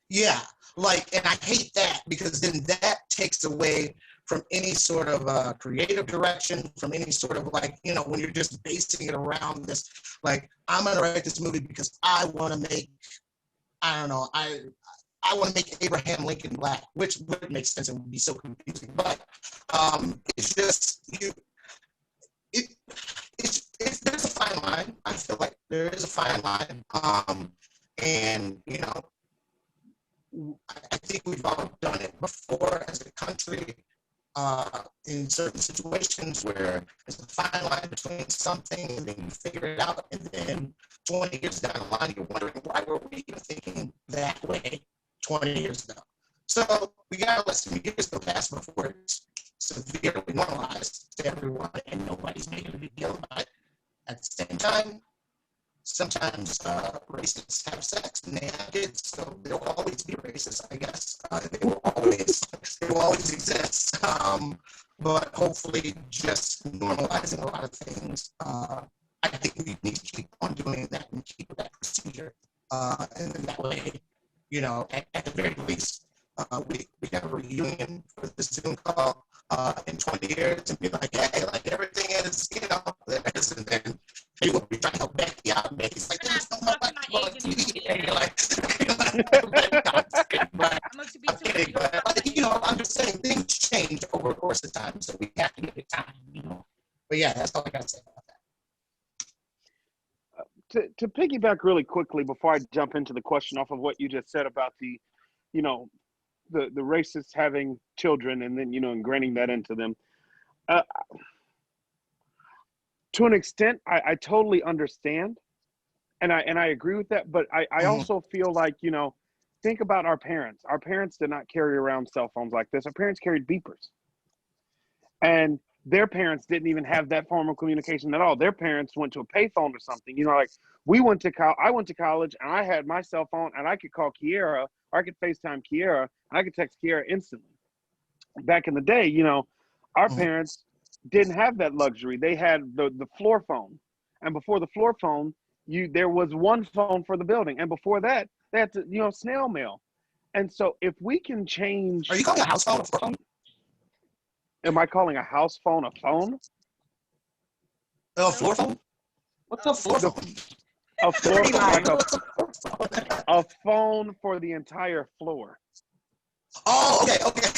Yeah, like, and I hate that because then that takes away from any sort of creative direction, from any sort of like, you know, when you're just basing it around this, like, I'm gonna write this movie because I want to make, I don't know, I want to make Abraham Lincoln black, which would make sense and would be so confusing. But it's just it's there's a fine line. I feel like there is a fine line, and you know, I think we've all done it before as a country. In certain situations where there's a fine line between something and then you figure it out, and then 20 years down the line, you're wondering why were we even thinking that way 20 years ago. So we gotta let some years go past before it's severely normalized to everyone and nobody's making a big deal about it. At the same time, sometimes racists have sex and they have kids, so there will always be racists, I guess. They will always exist. But hopefully, just normalizing a lot of things, I think we need to keep on doing that and keep that procedure. And then that way, you know, at the very least, we have a reunion for the Zoom call in 20 years and be like, hey, like everything is, you know, this, and then he will be trying to help Becky out. And Becky's like, there's no more black people on TV. And you're like, I'm kidding, but like, you know, I'm just saying things change over the course of time, so we have to give it time, you know. But yeah, that's all I got to say about that. To piggyback really quickly before I jump into the question off of what you just said about the, you know, the racists having children and then, you know, ingraining that into them. To an extent, I totally understand, and I agree with that. But I also feel like, you know, think about our parents. Our parents did not carry around cell phones like this. Our parents carried beepers, and their parents didn't even have that form of communication at all. Their parents went to a payphone or something. You know, like I went to college and I had my cell phone and I could call Kiera, or I could FaceTime Kiera, and I could text Kiera instantly. Back in the day, you know, our parents didn't have that luxury. They had the floor phone, and before the floor phone, there was one phone for the building, and before that, they had to, you know, snail mail. And so, if we can change, Are you calling a house phone a phone? Am I calling a house phone a phone? A floor phone? What's a floor phone? A floor phone, like a phone for the entire floor. Oh, okay.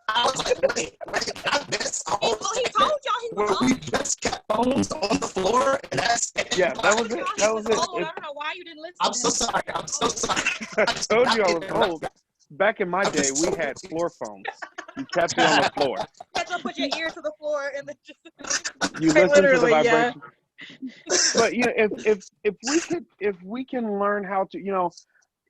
I was like, wait, I missed all He told y'all he was we just kept phones on the floor, and that's it. Yeah, that was it. That was it. old. I don't know why you didn't listen. I'm so sorry. I told you I was old. Back in my day, we had floor phones. You kept it on the floor. You had to put your ear to the floor and then just. You listen to the Literally, vibration. But you know, if we can learn how to, you know,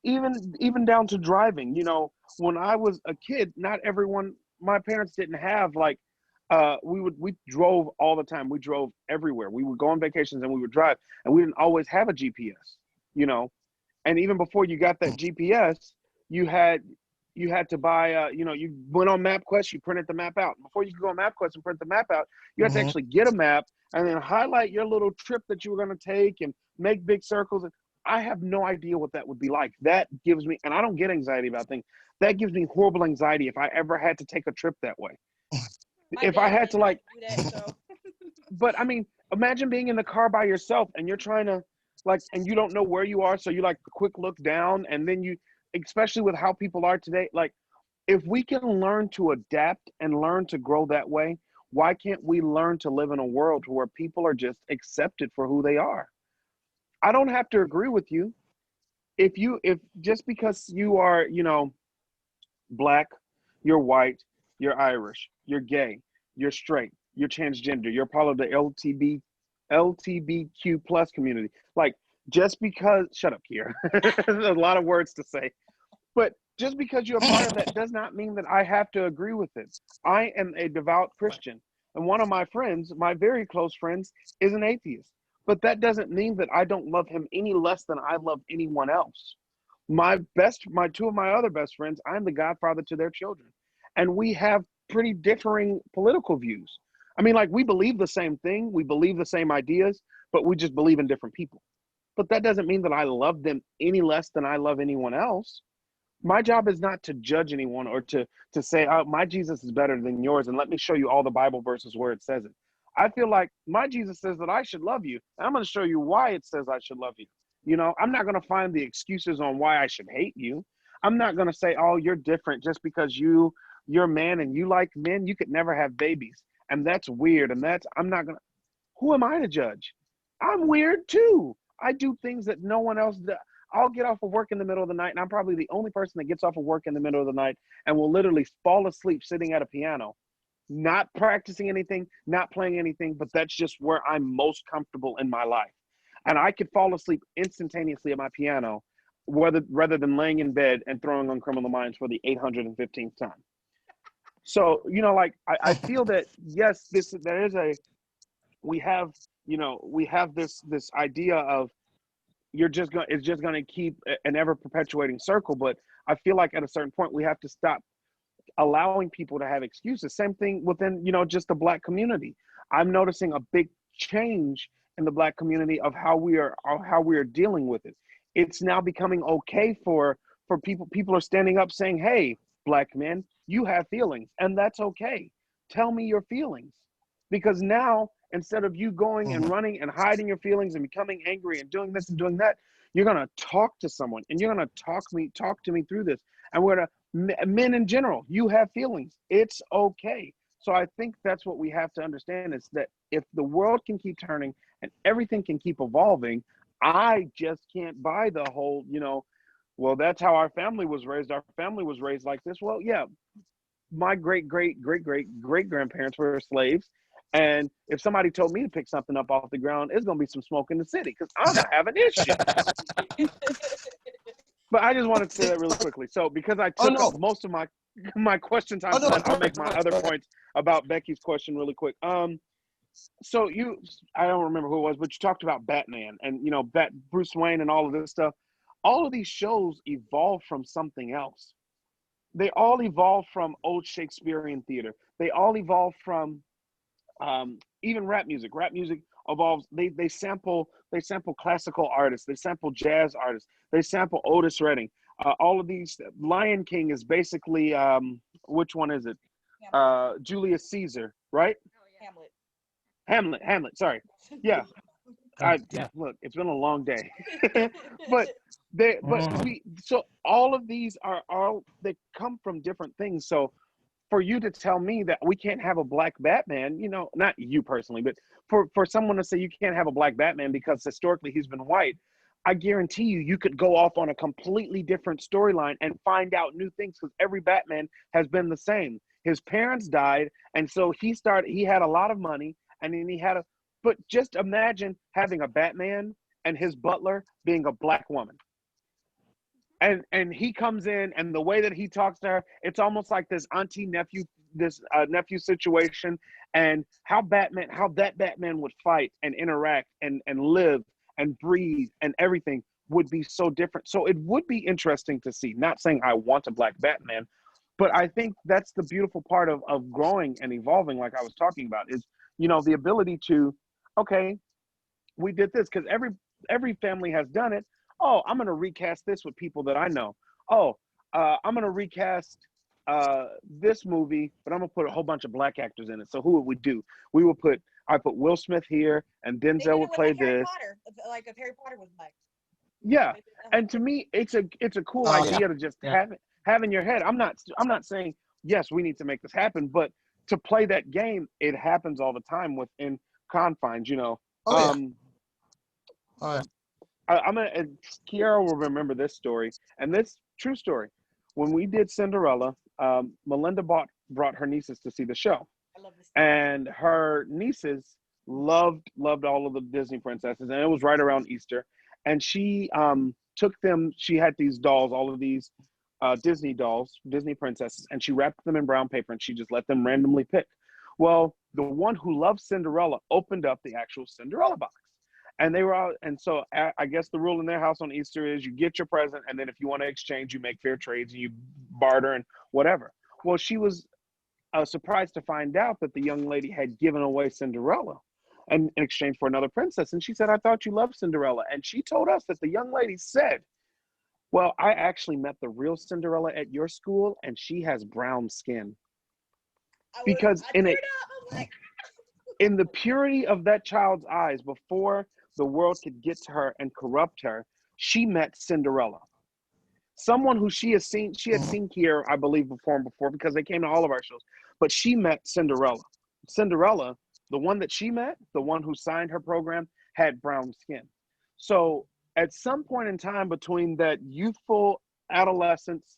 even down to driving, you know, when I was a kid, not everyone, my parents didn't have like, we drove all the time. We drove everywhere. We would go on vacations and we would drive, and we didn't always have a GPS, you know. And even before you got that GPS, you had to buy, you know, you went on MapQuest, you printed the map out. Before you could go on MapQuest and print the map out, you had to actually get a map and then highlight your little trip that you were going to take and make big circles. I have no idea what that would be like. That gives me, and I don't get anxiety about things. That gives me horrible anxiety if I ever had to take a trip that way. If I had to like, do that, so. but I mean, imagine being in the car by yourself and you're trying to like, and you don't know where you are. So you like quick look down, and then you, especially with how people are today, like if we can learn to adapt and learn to grow that way, why can't we learn to live in a world where people are just accepted for who they are? I don't have to agree with you. If just because you are, you know, Black, you're white, you're Irish, you're gay, you're straight, you're transgender, you're part of the LGBTQ plus community. Like just because, shut up here. There's a lot of words to say, but just because you're a part of that does not mean that I have to agree with it. I am a devout Christian, and one of my friends, my very close friends, is an atheist. But that doesn't mean that I don't love him any less than I love anyone else. Two of my other best friends, I'm the godfather to their children. And we have pretty differing political views. I mean, like we believe the same thing, we believe the same ideas, but we just believe in different people. But that doesn't mean that I love them any less than I love anyone else. My job is not to judge anyone or to say, oh, my Jesus is better than yours, and let me show you all the Bible verses where it says it. I feel like my Jesus says that I should love you, and I'm going to show you why it says I should love you. You know, I'm not going to find the excuses on why I should hate you. I'm not going to say, oh, you're different just because you're a man and you like men. You could never have babies, and that's weird. And I'm not going to. Who am I to judge? I'm weird too. I do things that no one else does. I'll get off of work in the middle of the night, and I'm probably the only person that gets off of work in the middle of the night and will literally fall asleep sitting at a piano, not practicing anything, not playing anything, but that's just where I'm most comfortable in my life. And I could fall asleep instantaneously at my piano, rather than laying in bed and throwing on Criminal Minds for the 815th time. So, you know, like I feel that, yes, we have this idea of it's just going to keep an ever perpetuating circle. But I feel like at a certain point we have to stop allowing people to have excuses. Same thing within, just the Black community. I'm noticing a big change in the Black community of how we are dealing with it. It's now becoming okay for people are standing up saying, hey, Black men, you have feelings, and that's okay. Tell me your feelings. Because now, instead of you going and running and hiding your feelings and becoming angry and doing this and doing that, you're going to talk to someone, and you're going to talk to me through this. And we're going to, men in general, you have feelings. It's okay. So I think that's what we have to understand, is that if the world can keep turning and everything can keep evolving, I just can't buy the whole, well, that's how our family was raised. Our family was raised like this. Well, yeah, my great-great-great-great-great-grandparents were slaves. And if somebody told me to pick something up off the ground, it's going to be some smoke in the city because I'm going to have an issue. But I just wanted to say that really quickly. So because I took up most of my question time, I'll make my other points about Becky's question really quick. So I don't remember who it was, but you talked about Batman and, Bruce Wayne and all of this stuff. All of these shows evolved from something else. They all evolved from old Shakespearean theater. They all evolved from even rap music. Rap music evolves. They sample classical artists. They sample jazz artists. They sample Otis Redding. All of these. Lion King is basically which one is it? Julius Caesar, right? Hamlet. Sorry. Yeah. Look, it's been a long day, but so all of these they come from different things. So for you to tell me that we can't have a Black Batman, not you personally, but for someone to say you can't have a Black Batman because historically he's been white, I guarantee you could go off on a completely different storyline and find out new things, because every Batman has been the same. His parents died, and so he had a lot of money, and then but just imagine having a Batman and his butler being a Black woman. And he comes in, and the way that he talks to her, it's almost like this auntie-nephew, nephew situation, and how that Batman would fight and interact and live and breathe and everything would be so different. So it would be interesting to see, not saying I want a Black Batman, but I think that's the beautiful part of growing and evolving, like I was talking about, is, the ability to, okay, we did this because every family has done it. Oh, I'm going to recast this with people that I know. Oh, I'm going to recast this movie, but I'm going to put a whole bunch of Black actors in it. So who would we do? I put Will Smith here, and Denzel would play this. Like if Harry Potter was Black. Yeah, and to me, it's a cool idea to just have in your head. I'm not saying yes, we need to make this happen, but to play that game, it happens all the time within confines. Kiara will remember this story, and this true story. When we did Cinderella, Melinda brought her nieces to see the show. I love this. And her nieces loved all of the Disney princesses, and it was right around Easter. And she took them. She had these dolls, all of these Disney dolls, Disney princesses, and she wrapped them in brown paper, and she just let them randomly pick. Well, the one who loved Cinderella opened up the actual Cinderella box. And they were out, and so I guess the rule in their house on Easter is you get your present, and then if you want to exchange, you make fair trades and you barter and whatever. Well, she was surprised to find out that the young lady had given away Cinderella in exchange for another princess. And she said, I thought you loved Cinderella. And she told us that the young lady said, Well, I actually met the real Cinderella at your school, and she has brown skin. Because I teared up. I'm like, in the purity of that child's eyes, before the world could get to her and corrupt her, she met Cinderella. Someone who she had seen here, I believe, perform before because they came to all of our shows. But she met Cinderella. Cinderella, the one that she met, the one who signed her program, had brown skin. So at some point in time between that youthful adolescence,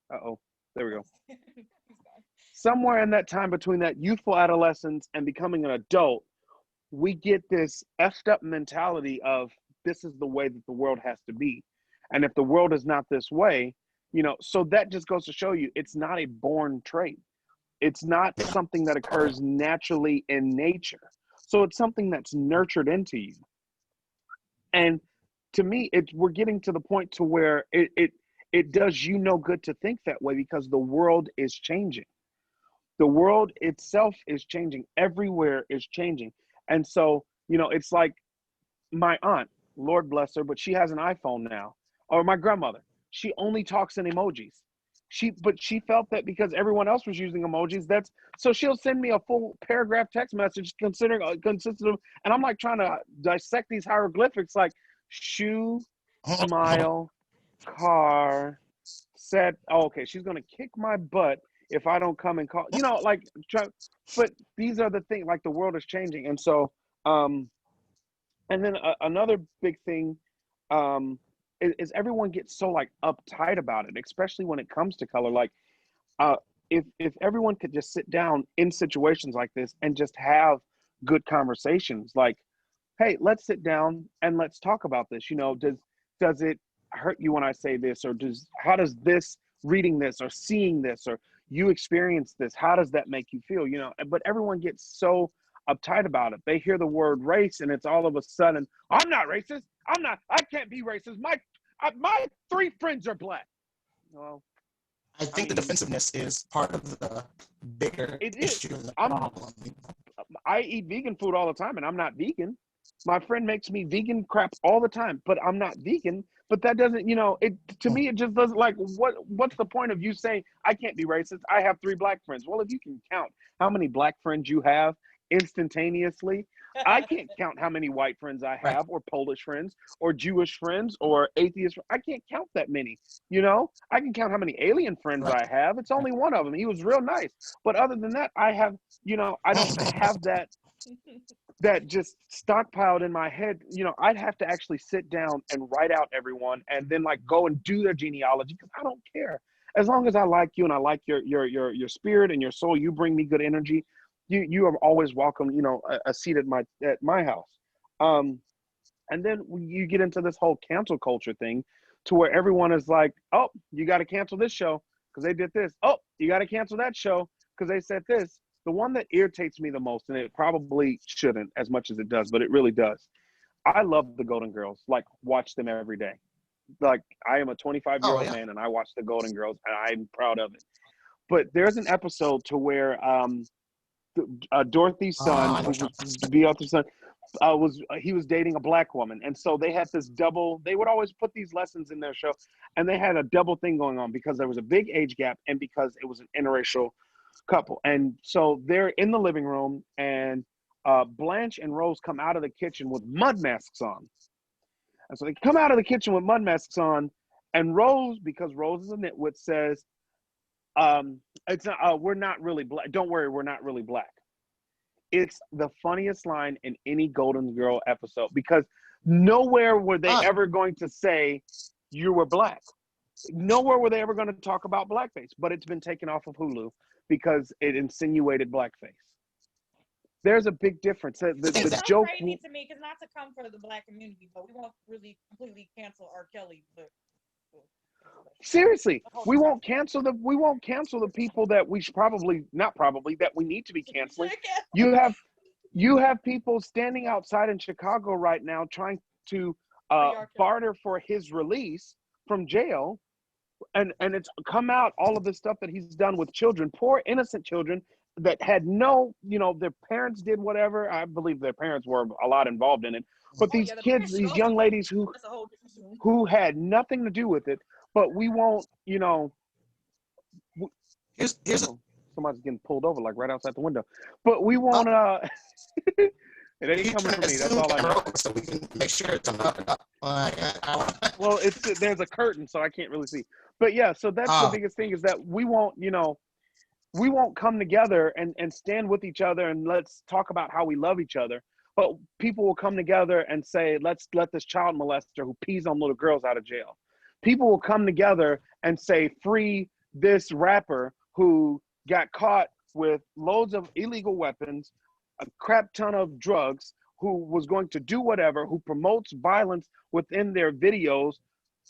there we go. Somewhere in that time between that youthful adolescence and becoming an adult, we get this effed up mentality of this is the way that the world has to be. And if the world is not this way, so that just goes to show you it's not a born trait. It's not something that occurs naturally in nature. So it's something that's nurtured into you. And to me, we're getting to the point to where it does you no good to think that way because the world is changing. The world itself is changing. Everywhere is changing. And so, it's like my aunt, Lord bless her, but she has an iPhone now. Or my grandmother, she only talks in emojis. But she felt that because everyone else was using emojis, so she'll send me a full paragraph text message consistent of, and I'm like trying to dissect these hieroglyphics like shoe, smile, car, set. Oh, okay, she's gonna kick my butt if I don't come and call. But these are the things. Like the world is changing, and so, and then another big thing, is everyone gets so like uptight about it, especially when it comes to color. Like, if everyone could just sit down in situations like this and just have good conversations, like, hey, let's sit down and let's talk about this. Does it hurt you when I say this, or how does this reading this or seeing this or you experience this, how does that make you feel? But everyone gets so uptight about it. They hear the word race and it's all of a sudden, I'm not racist. I can't be racist. My 3 friends are black. Well, I think the defensiveness is part of the bigger issue and the problem. I eat vegan food all the time and I'm not vegan. My friend makes me vegan crap all the time, but I'm not vegan. But that doesn't, to me, it just doesn't, like, what's the point of you saying, I can't be racist? I have 3 black friends. Well, if you can count how many black friends you have instantaneously, I can't count how many white friends I have, or Polish friends, or Jewish friends, or atheist. I can't count that many, I can count how many alien friends I have. It's only one of them. He was real nice. But other than that, I have, I don't have that just stockpiled in my head. I'd have to actually sit down and write out everyone and then like go and do their genealogy because I don't care. As long as I like you and I like your spirit and your soul, you bring me good energy. You are always welcome, a seat at my house. And then you get into this whole cancel culture thing to where everyone is like, oh, you got to cancel this show because they did this. Oh, you got to cancel that show because they said this. The one that irritates me the most, and it probably shouldn't as much as it does, but it really does. I love the Golden Girls, like watch them every day. Like I am a 25-year-old man and I watch the Golden Girls and I'm proud of it. But there's an episode to where Dorothy's son, Beatrice's son, he was dating a black woman. And so they had this they would always put these lessons in their show, and they had a double thing going on because there was a big age gap and because it was an interracial couple. And so they're in the living room and Blanche and Rose come out of the kitchen with mud masks on. And so they come out of the kitchen with mud masks on, and Rose, because Rose is a nitwit, says, it's not, we're not really black. Don't worry, we're not really black. It's the funniest line in any Golden Girl episode because nowhere were they ever going to say you were black. Nowhere were they ever going to talk about blackface, but it's been taken off of Hulu because it insinuated blackface. There's a big difference. The joke crazy to me because not to come for the black community, but we won't really completely cancel R. Kelly. But seriously, we won't cancel the people that we should that we need to be canceling. You have people standing outside in Chicago right now trying to barter for his release from jail, and it's come out all of the stuff that he's done with children, poor innocent children that had no, their parents did whatever. I believe their parents were a lot involved in it. But these kids, these young ladies who who had nothing to do with it, but we won't, you know, Here's somebody's getting pulled over like right outside the window, but we won't, it ain't coming from me, that's all I know. so we can make sure it's not. Well, there's a curtain, so I can't really see. But yeah, so that's the biggest thing, is that we won't, you know, we won't come together and stand with each other and let's talk about how we love each other. But people will come together and say, let's let this child molester who pees on little girls out of jail. People will come together and say, free this rapper who got caught with loads of illegal weapons, a crap ton of drugs, who was going to do whatever, who promotes violence within their videos.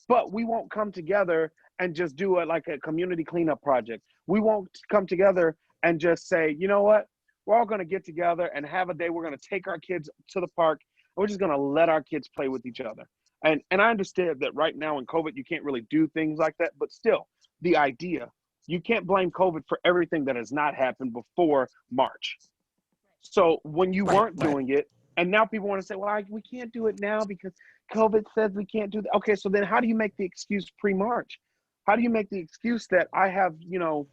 But we won't come together and just do it like a community cleanup project. We won't come together and just say, you know what, we're all going to get together and have a day. We're going to take our kids to the park and we're just going to let our kids play with each other. And I understand that right now in COVID, you can't really do things like that, but still the idea, you can't blame COVID for everything that has not happened before March. So when you weren't doing it, and now people want to say, well, we can't do it now because COVID says we can't do that. Okay, so then how do you make the excuse pre-March? How do you make the excuse that I have, you know,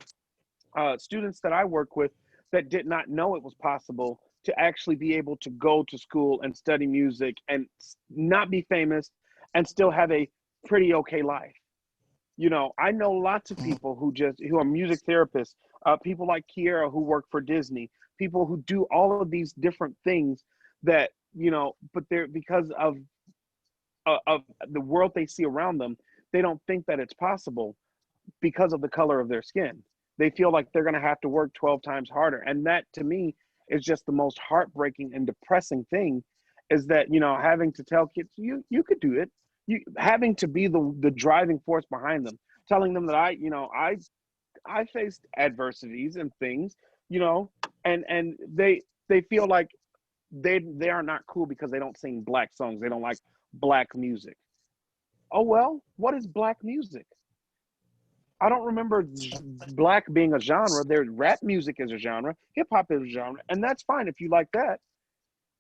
students that I work with that did not know it was possible to actually be able to go to school and study music and not be famous and still have a pretty okay life? You know, I know lots of people who are music therapists, people like Kiera who work for Disney, people who do all of these different things that, you know, but they're, because of the world they see around them, they don't think that it's possible because of the color of their skin. They feel like they're going to have to work 12 times harder. And that to me is just the most heartbreaking and depressing thing, is that, you know, having to tell kids, you could do it. You having to be the driving force behind them, telling them that I faced adversities and things, you know, and they feel like they are not cool because they don't sing black songs. They don't like black music. Oh, well, what is black music? I don't remember black being a genre. There's rap music is a genre, hip hop is a genre, and that's fine if you like that.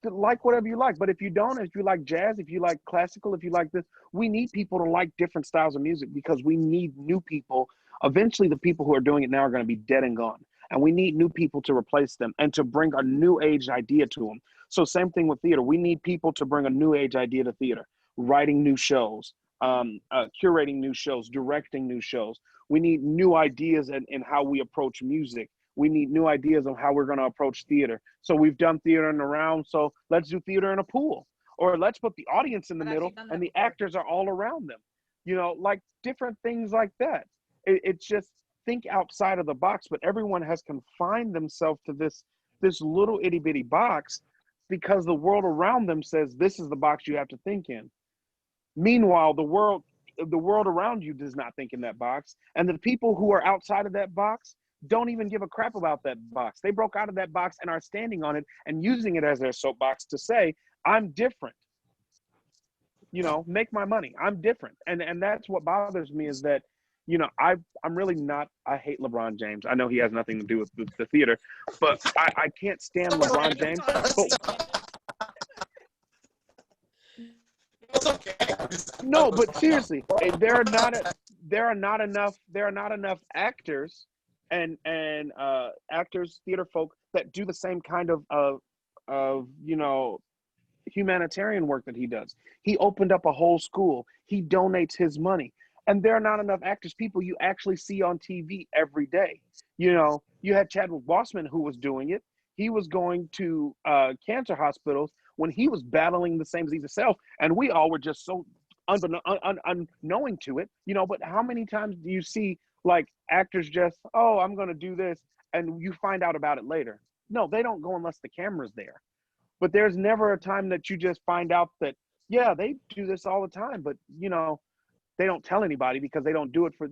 Like whatever you like. But if you don't, if you like jazz, if you like classical, if you like this, we need people to like different styles of music, because we need new people. Eventually, the people who are doing it now are going to be dead and gone. And we need new people to replace them and to bring a new age idea to them. So same thing with theater. We need people to bring a new age idea to theater, writing new shows, curating new shows, directing new shows. We need new ideas in how we approach music. We need new ideas of how we're going to approach theater. So we've done theater in the round, so let's do theater in a pool. Or let's put the audience in the middle and the actors are all around them. You know, like different things like that. It's just, think outside of the box, but everyone has confined themselves to this little itty bitty box because the world around them says this is the box you have to think in. Meanwhile, the world around you does not think in that box. And the people who are outside of that box don't even give a crap about that box. They broke out of that box and are standing on it and using it as their soapbox to say, I'm different. You know, make my money. I'm different. And that's what bothers me, is that, you know, I'm really not, I hate LeBron James. I know he has nothing to do with the theater, but I can't stand LeBron James. No, but seriously, there are not enough actors and actors, theater folk that do the same kind of you know, humanitarian work that he does. He opened up a whole school. He donates his money. And there are not enough actors, people you actually see on TV every day. You know, you had Chadwick Boseman who was doing it. He was going to cancer hospitals when he was battling the same disease himself. And we all were just so unknowing to it, you know. But how many times do you see like actors just, oh, I'm going to do this, and you find out about it later? No, they don't go unless the camera's there. But there's never a time that you just find out that, yeah, they do this all the time, but, you know, they don't tell anybody because they don't do it for.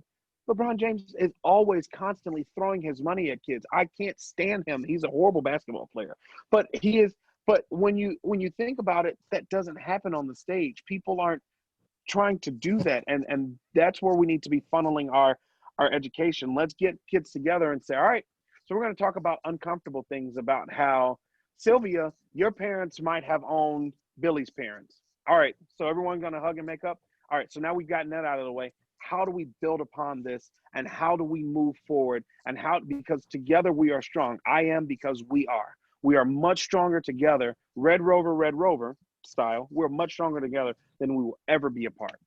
LeBron James is always constantly throwing his money at kids. I can't stand him. He's a horrible basketball player, but he is. But when you think about it, that doesn't happen on the stage. People aren't trying to do that, and that's where we need to be funneling our education. Let's get kids together and say, all right, so we're going to talk about uncomfortable things about how, Sylvia, your parents might have owned Billy's parents. All right, so everyone gonna hug and make up. All right, so now we've gotten that out of the way. How do we build upon this, and how do we move forward? And how, because together we are strong. I am, because we are. We are much stronger together. Red Rover style. We're much stronger together than we will ever be apart.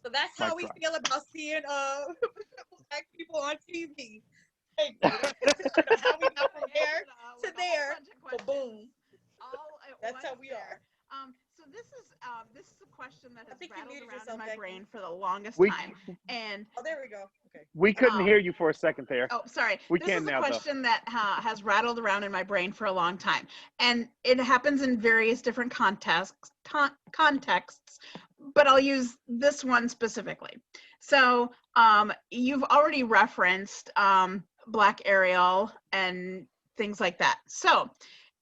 So that's Mic how we drop. feel about seeing black people on TV. Thank you. How we got from there to there. Boom. That's how we are. So this is a question that has think you rattled muted around yourself, in my Becky. brain for the longest We- time. And Oh, there we go. Okay. We couldn't hear you for a second there. oh, sorry. We This can is a now, though. question that has rattled around in my brain for a long time, and it happens in various different contexts. But I'll use this one specifically. So you've already referenced Black Ariel and things like that. So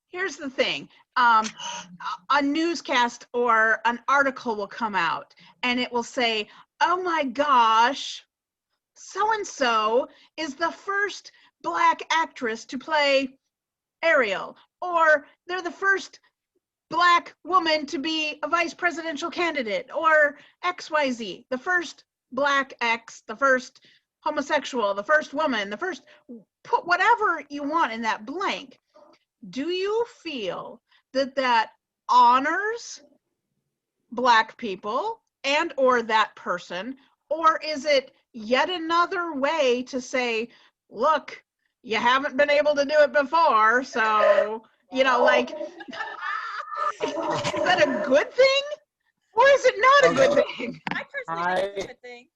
here's the thing. A newscast or an article will come out and it will say, oh my gosh, so-and-so is the first Black actress to play Ariel, or they're the first Black woman to be a vice presidential candidate, or XYZ, the first Black X, the first homosexual, the first woman, the first, put whatever you want in that blank. Do you feel that that honors Black people and or that person, or is it yet another way to say, look, you haven't been able to do it before, so, you know, like, is that a good thing, or is it not a good thing? I personally think it's a good thing.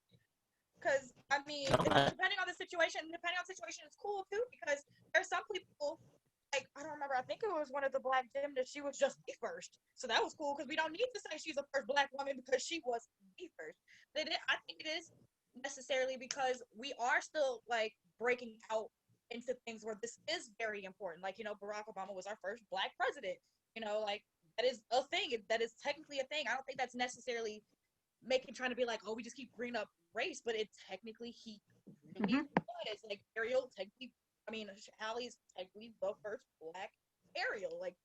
Because, I mean, depending on the situation, it's cool too, because there's some people, like, I don't remember, I think it was one of the Black gymnasts, she was just the first. So that was cool, because we don't need to say she's the first Black woman because she was the first. But I think it is necessarily because we are still, like, breaking out into things where this is very important. Like, you know, Barack Obama was our first Black president. You know, like, that is a thing. That is technically a thing. I don't think that's necessarily trying to be like, oh, we just keep bringing up race, but it's technically he really was. Like, Ariel, technically, I mean, Allie's technically the first Black Ariel. Like,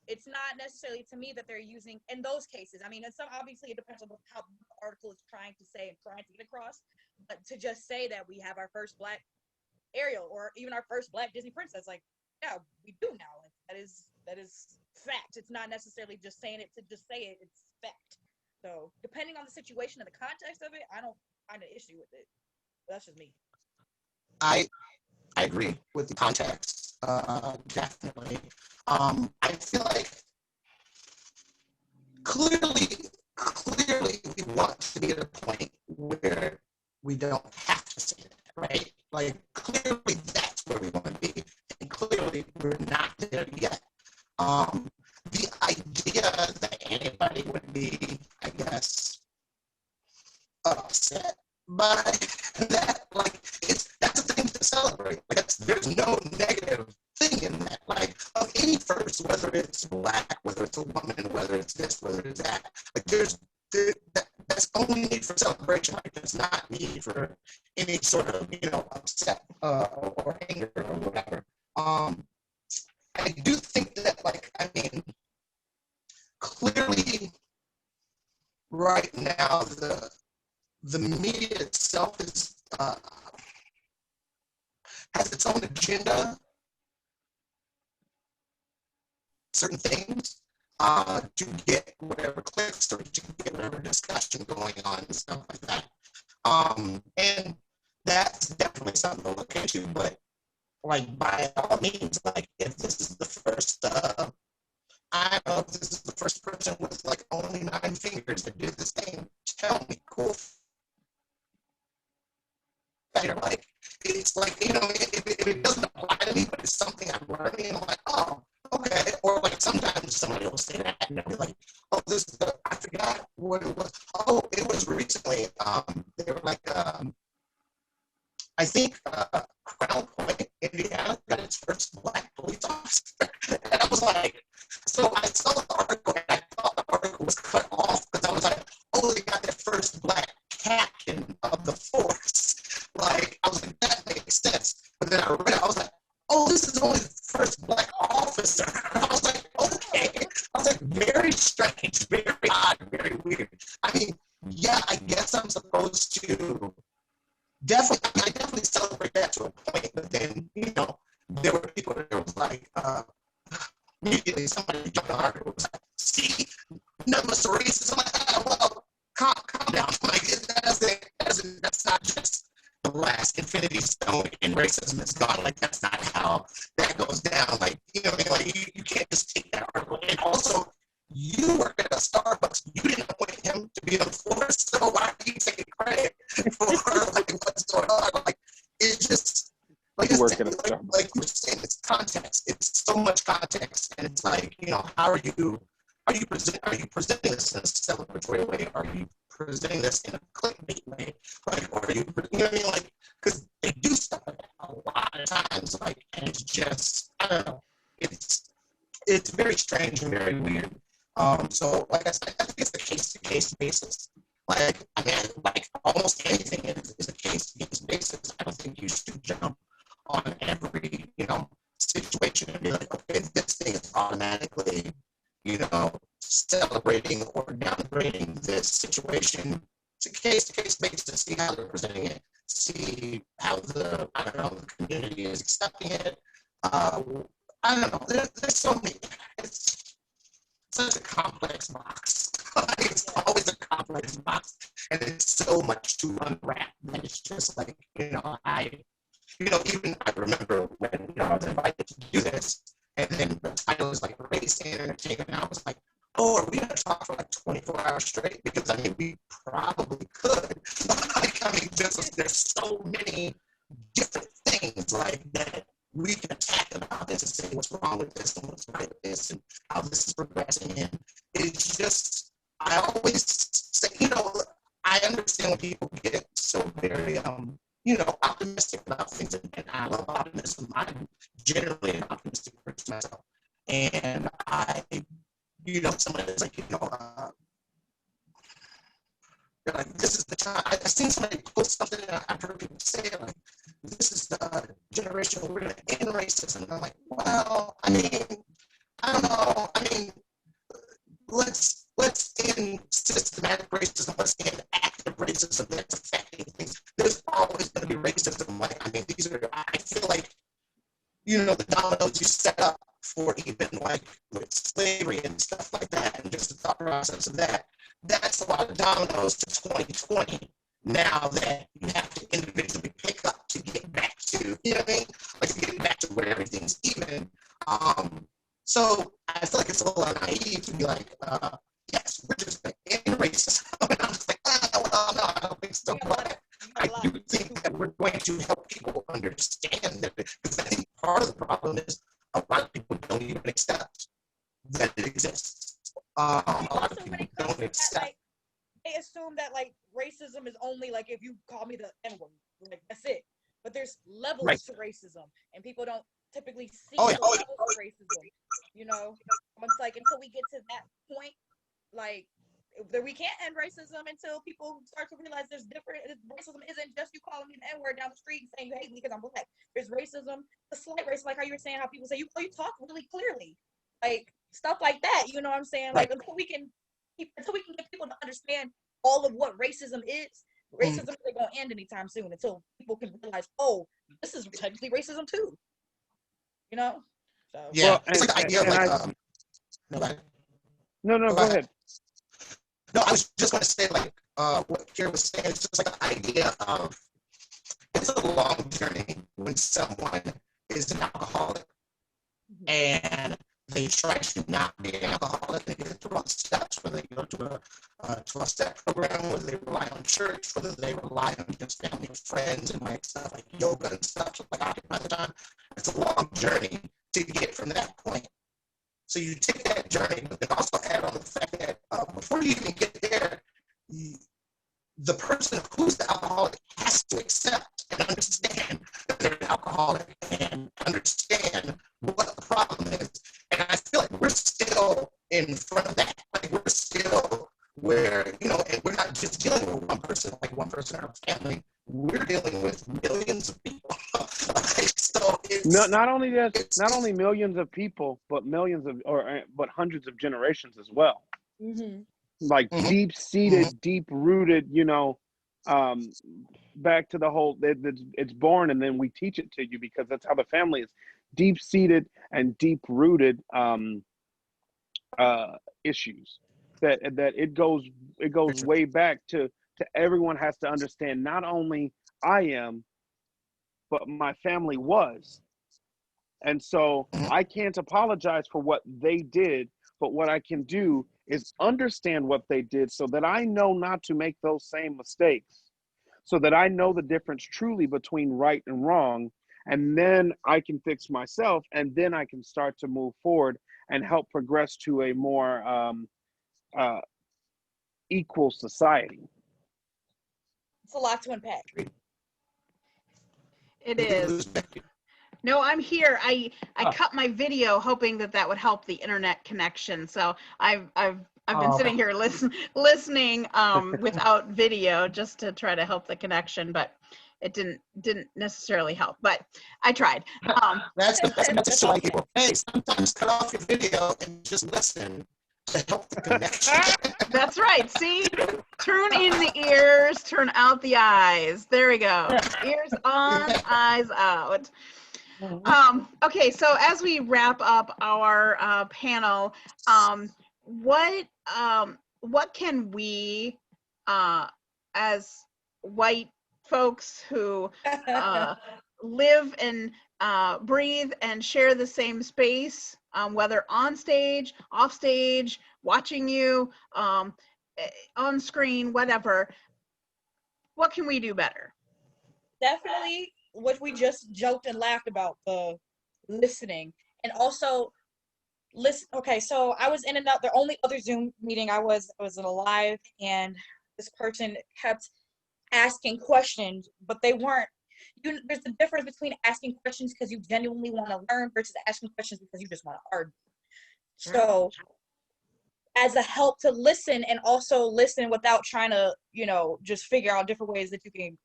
it's not necessarily to me that they're using in those cases. I mean, and some, obviously it depends on how the article is trying to say and trying to get across, but to just say that we have our first Black Ariel or even our first Black Disney princess, like, yeah, we do now. Like, that is fact. It's not necessarily just saying it to just say it. It's fact. So depending on the situation and the context of it, I don't find an issue with it. That's just me. I agree with the context, definitely. I feel like clearly we want to be at a point where we don't have to say that, right? Like, clearly that's where we want to be, and clearly we're not there yet. The idea that anybody would be, I guess, upset by that, like, that's a thing to celebrate. Like, there's no negative thing in that. Like, of any first, whether it's Black, whether it's a woman, whether it's this, whether it's that, like, that's only need for celebration. Like, there's not need for any sort of, upset or anger or whatever. I do think that, like, I mean, clearly right now the media itself is has its own agenda, certain things, to get whatever clicks or to get whatever discussion going on and stuff like that. And that's definitely something to look into, but like, by all means, like, if this is the first, I don't know if this is the first person with like only 9 fingers that did this thing, tell me, cool. Like, it's like, if it doesn't apply to me, but it's something I'm learning, and I'm like, oh, okay. Or like, sometimes somebody will say that, and they'll be like, oh, I forgot what it was. Oh, it was recently, they were like, I think Crown Point, Indiana, got its first Black police officer. And I was like, so I saw the article and I thought the article was cut off because I was like, oh, they got their first Black captain of the force. Like, I was like, that makes sense. But then I read it, I was like, oh, this is only the first Black officer. And I was like, okay. I was like, very odd, very weird. I mean, yeah, I guess I'm supposed to definitely, I definitely celebrate that to a point, but then, you know, there were people that was like, immediately somebody jumped on it was like, see, none of us are racist. I'm like, oh, well, calm down. Like, that's not just the last infinity stone and racism is gone. Like, that's not how that goes down. Like, you know what I mean? Like, you can't just take that article. And also, you work at a Starbucks. You didn't appoint him to be on the floor, so why are you taking credit for like what's going on? Like, it's just like You work at a Starbucks. like you're saying, it's context. It's so much context, and it's like, you know, how are you presenting this in a celebratory way? Are you presenting this in a clickbait way? Like, or are you know what I mean? Like, because they do stuff like that a lot of times. Like, and it's just, I don't know. It's very strange and very weird. So like I said, I think it's a case-to-case basis. Like, I mean, like almost anything is a case-to-case basis. I don't think you should jump on every, you know, situation and be like, okay, this thing is automatically, you know, celebrating or downgrading this situation. It's a case-to-case basis. See how they're presenting it. See how the, I don't know, the community is accepting it. I don't know. There's so many. It's such a complex box. It's always a complex box, and it's so much to unwrap that it's just like, you know, even I remember when, you know, I was invited to do this, and then the title was like race and entertainment, and I was like, oh, are we gonna talk for like 24 hours straight? Because I mean, we probably could. Like, I mean, just there's so many different things like that we can attack about this and say what's wrong with this and what's right with this and how this is progressing. And it's just, I always say, you know, I understand when people get so very, you know, optimistic about things, and I love optimism. I'm generally an optimistic person myself. And you know, someone is like, you know, they're like, this is the time. I've seen somebody post something, and I've heard people say, like, this is the generation where we're going to end racism. And I'm like, well, I mean, I don't know. I mean, let's end systematic racism. Let's end active racism that's affecting things. There's always going to be racism. Like, I mean, I feel like, you know, the dominoes you set up for even like with slavery and stuff like that, and just the thought process of that, that's a lot of dominoes to 2020 now that you have to individually pick up to get back to, you know what I mean? Like, to get back to where everything's even. So I feel like it's a little naive to be like, yes, we're just going to end racism. And I'm just like, well, no, I don't think so. But I do think that we're going to help people understand that, because I think part of the problem is a lot of people don't even accept that it exists. A lot of people don't accept. Like, they assume that like racism is only like if you call me the N-word, like that's it. But there's levels to racism, and people don't typically see the levels of racism. You know, it's like until we get to that point, like we can't end racism until people start to realize there's different. Racism isn't just you calling me the N-word down the street and saying you hate me because I'm black. There's racism, the slight racism, like how you were saying how people say you talk really clearly, like stuff like that. You know what I'm saying? Like until we can get people to understand all of what racism is, racism isn't going to end anytime soon until people can realize, oh, this is technically racism too. You know? So yeah, well, it's like the idea of like no, go ahead. No, I was just going to say, like, what Kira was saying, it's just like the idea of, it's a long journey when someone is an alcoholic and they try to not be an alcoholic. They get through all the steps, whether they go to a 12-step program, whether they rely on church, whether they rely on just family and friends and like stuff like yoga and stuff like that. By the time, it's a long journey to get from that point. So you take that journey, but then also add on the fact that before you even get there, the person who's the alcoholic has to accept and understand that they're an alcoholic and understand what the problem is. And I feel like we're still in front of that. Like, we're still where, you know, and we're not just dealing with one person, like one person in our family. We're dealing with millions of people. So it's not only millions of people, but but hundreds of generations as well. like Mhm. deep-seated, deep-rooted, back to the whole, it's born and then we teach it to you because that's how the family is. Deep-seated and deep-rooted issues that it goes way back to everyone has to understand not only I am, but my family was. And so I can't apologize for what they did, but what I can do is understand what they did so that I know not to make those same mistakes, so that I know the difference truly between right and wrong. And then I can fix myself, and then I can start to move forward and help progress to a more uh, equal society. It's a lot to unpack. It is. No, I'm here. I cut my video hoping that would help the internet connection. So I've been sitting here listening without video just to try to help the connection, but it didn't necessarily help. But I tried. That's the message to people. Hey, sometimes cut off your video and just listen to help the connection. That's right. See, turn in the ears, turn out the eyes. There we go. Ears on, eyes out. Okay, so as we wrap up our panel, what can we, as white folks who live and breathe and share the same space, whether on stage, off stage, watching you, on screen, whatever, what can we do better? Definitely what we just joked and laughed about, the listening. And also listen. Okay, so I was in the only other Zoom meeting I was in a live, and this person kept asking questions, but they weren't, there's a difference between asking questions because you genuinely want to learn versus asking questions because you just want to argue. So as a help to listen, and also listen without trying to, just figure out different ways that you can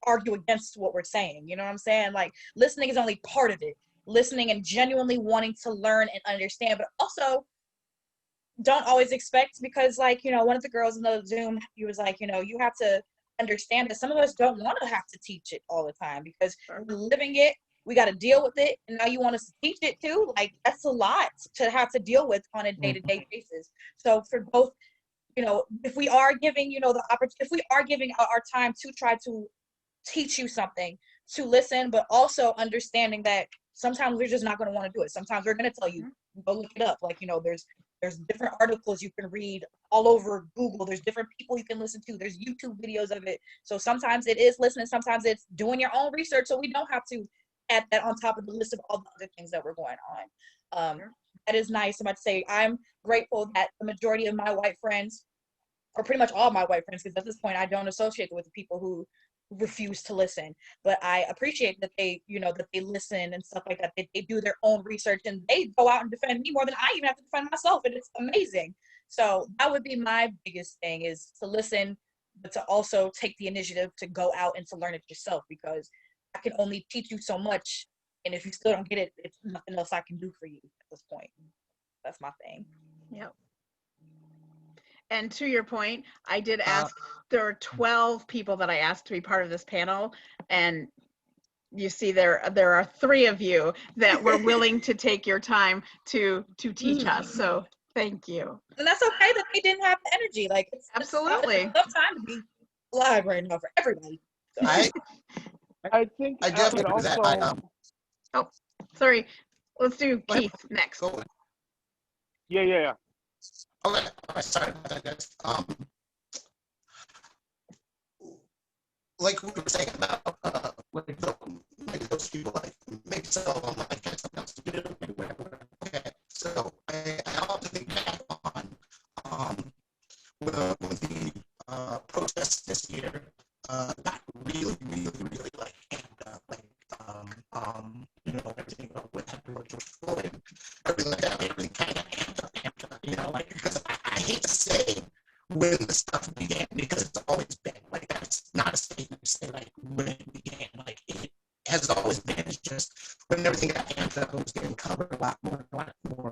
argue against what we're saying. You know what I'm saying? Like, listening is only part of it. Listening and genuinely wanting to learn and understand, but also don't always expect, because one of the girls in the Zoom, he was like, you have to understand that some of us don't want to have to teach it all the time because we're living it. We got to deal with it. And now you want us to teach it too? Like, that's a lot to have to deal with on a day-to-day basis. So for both, if we are giving, the opportunity, if we are giving our time to try to teach you something, to listen, but also understanding that sometimes we're just not going to want to do it. Sometimes we're going to tell you, go look it up. There's different articles you can read all over Google. There's different people you can listen to. There's YouTube videos of it. So sometimes it is listening. Sometimes it's doing your own research. So we don't have to add that on top of the list of all the other things that were going on. That is nice. I'm about to say I'm grateful that the majority of my white friends, or pretty much all my white friends, because at this point I don't associate with the people who refuse to listen, but I appreciate that they listen and stuff like that. They do their own research and they go out and defend me more than I even have to defend myself, and it's amazing. So that would be my biggest thing, is to listen, but to also take the initiative to go out and to learn it yourself, because I can only teach you so much, and if you still don't get it, it's nothing else I can do for you at this point. That's my thing. Yep. And to your point, I did ask, there are 12 people that I asked to be part of this panel, and you see there are 3 of you that were willing to take your time to teach us. So thank you. And that's okay that they didn't have the energy. Like, Absolutely. It's a tough time to be live right now for everybody. So. I think I definitely agree with that. Oh, sorry. Let's do Keith next. Yeah. Okay, sorry about that, guys. Like we were saying about maybe those people, like maybe some of them like get something else to do, maybe whatever. Okay, so I also think back on with the protests this year, got really like amped up, like everything with George Floyd, everything like that, everything kind of amped up, like, because I hate to say when the stuff began, because it's always been like, that's not a statement to say like when it began, like it has always been. It's just when everything got amped up, it was getting covered a lot more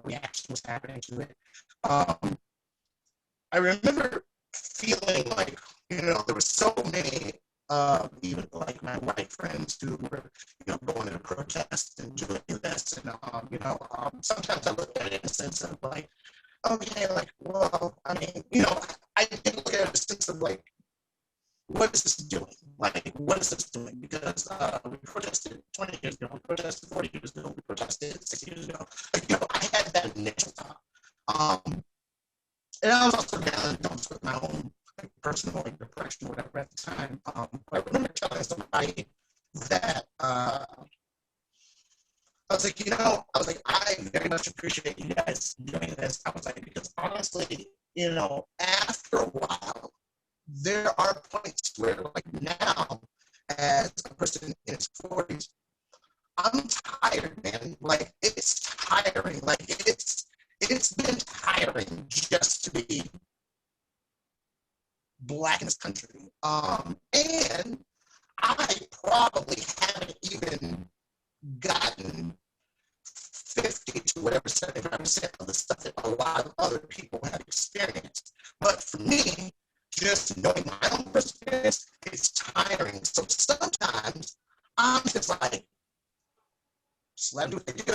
reaction was happening to it. I remember feeling like, there were so many, even like my white friends who were, going to protest and doing this. And, sometimes I looked at it in a sense of like, okay, like, well, I mean, I did look at it in a sense of like, what is this doing? Like, what is this doing? Because we protested 20 years ago, we protested 40 years ago, we protested 60 years ago. Like, I had that initial thought. And I was also diagnosed with my own personal depression or whatever at the time. I remember telling somebody that I was like, I very much appreciate you guys doing this. I was like, because honestly, after a while, there are points where, like now, as a person in his 40s, I'm tired, man. Like, it's tiring. Like, it's been tiring just to be Black in this country. And I probably haven't even gotten 50 to whatever 75% of the stuff that a lot of other people have experienced. But for me, just knowing my own experience, it's tiring. So sometimes I'm just like, just let them do what they do.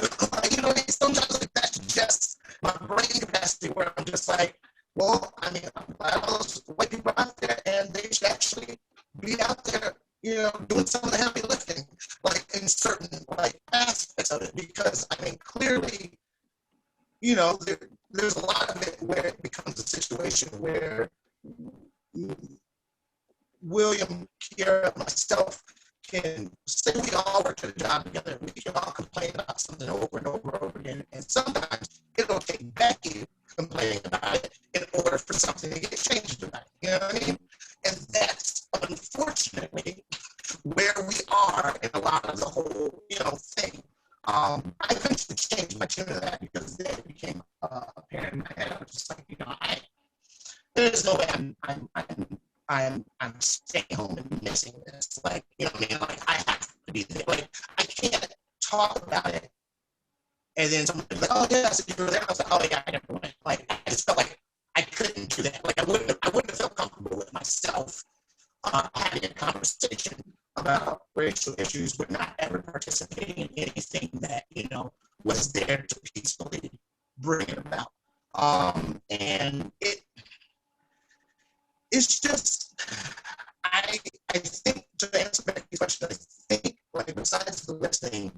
Sometimes like that's just my brain capacity where I'm just like, well, I mean, I'm glad all those white people out there, and they should actually be out there, doing some of the heavy lifting, like in certain like aspects of it, because I mean, clearly, there's a lot of it where it becomes a situation where William, Kiera, myself can say we all work at a job together. We can all complain about something over and over and over again. And sometimes it'll take Becky complaining about it in order for something to get changed about it. You know what I mean? And that's unfortunately where we are in a lot of the whole, thing. I eventually changed my tune to that because then it became apparent in my head. I was just like, there's no way I'm staying home and missing this. Like, what I mean? Like, I have to be there. Like, I can't talk about it. And then somebody's like, oh, yeah, so you were there. I was like, oh, yeah, I never went. Like, I just felt like I couldn't do that. Like, I wouldn't have felt comfortable with myself having a conversation about racial issues, but not ever participating in anything that, was there to peacefully bring it about. And it's just, I think, to answer Becky's question, I think, like, besides the listening,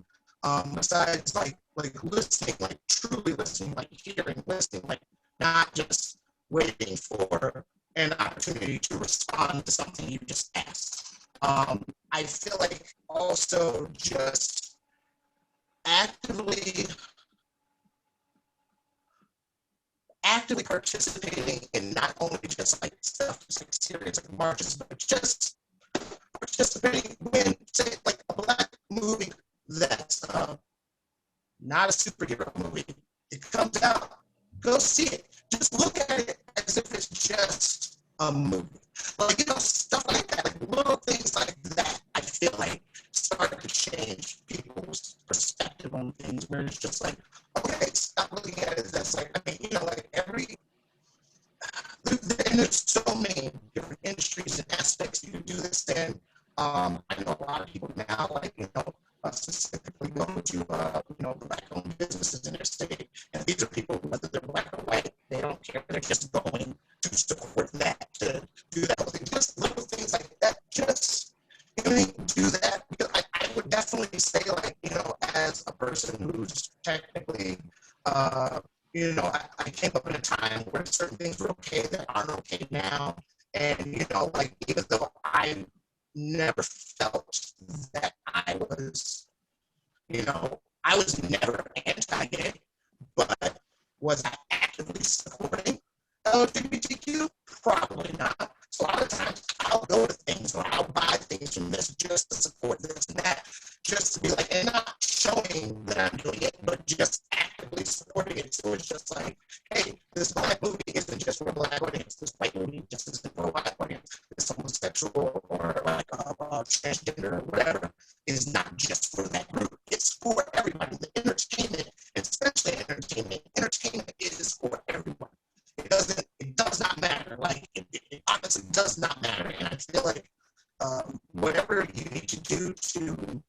besides, like listening, like, truly listening, like, hearing, listening, like, not just waiting for an opportunity to respond to something you just asked. I feel like also just actively participating in not only just like stuff, just like serious like marches, but just participating when, say, like a Black movie that's not a superhero movie. It comes out, go see it. Just look at it as if it's just a movie. Like, stuff like that, like little things like that, I feel like start to change people's perspective on things where it's just like, okay, stop looking at it as like, I mean, like and there's so many different industries and aspects you can do this in. I know a lot of people now, like, specifically go to, Black-owned businesses in their state, and these are people, whether they're Black or white, they don't care. They're just going to support that, to do that whole thing. Just little things like that, just, do that. Because I would definitely say, like, as a person who's technically, I came up in a time where certain things were okay that aren't okay now. And, like, even though I never felt that I was, I was never anti-gay, but was I actively supporting LGBTQ? Probably not. So a lot of times I'll go to things or I'll buy things from this just to support this and that, just to be like, and not showing that I'm doing it, but just actively supporting it. So it's just like, hey, this Black movie isn't just for a Black audience. This white movie just isn't for a white audience. This homosexual or like transgender or whatever is not just for that group. It's for everybody. The entertainment, especially entertainment is for everyone. It does not matter like it honestly does not matter. And I feel like whatever you need to do to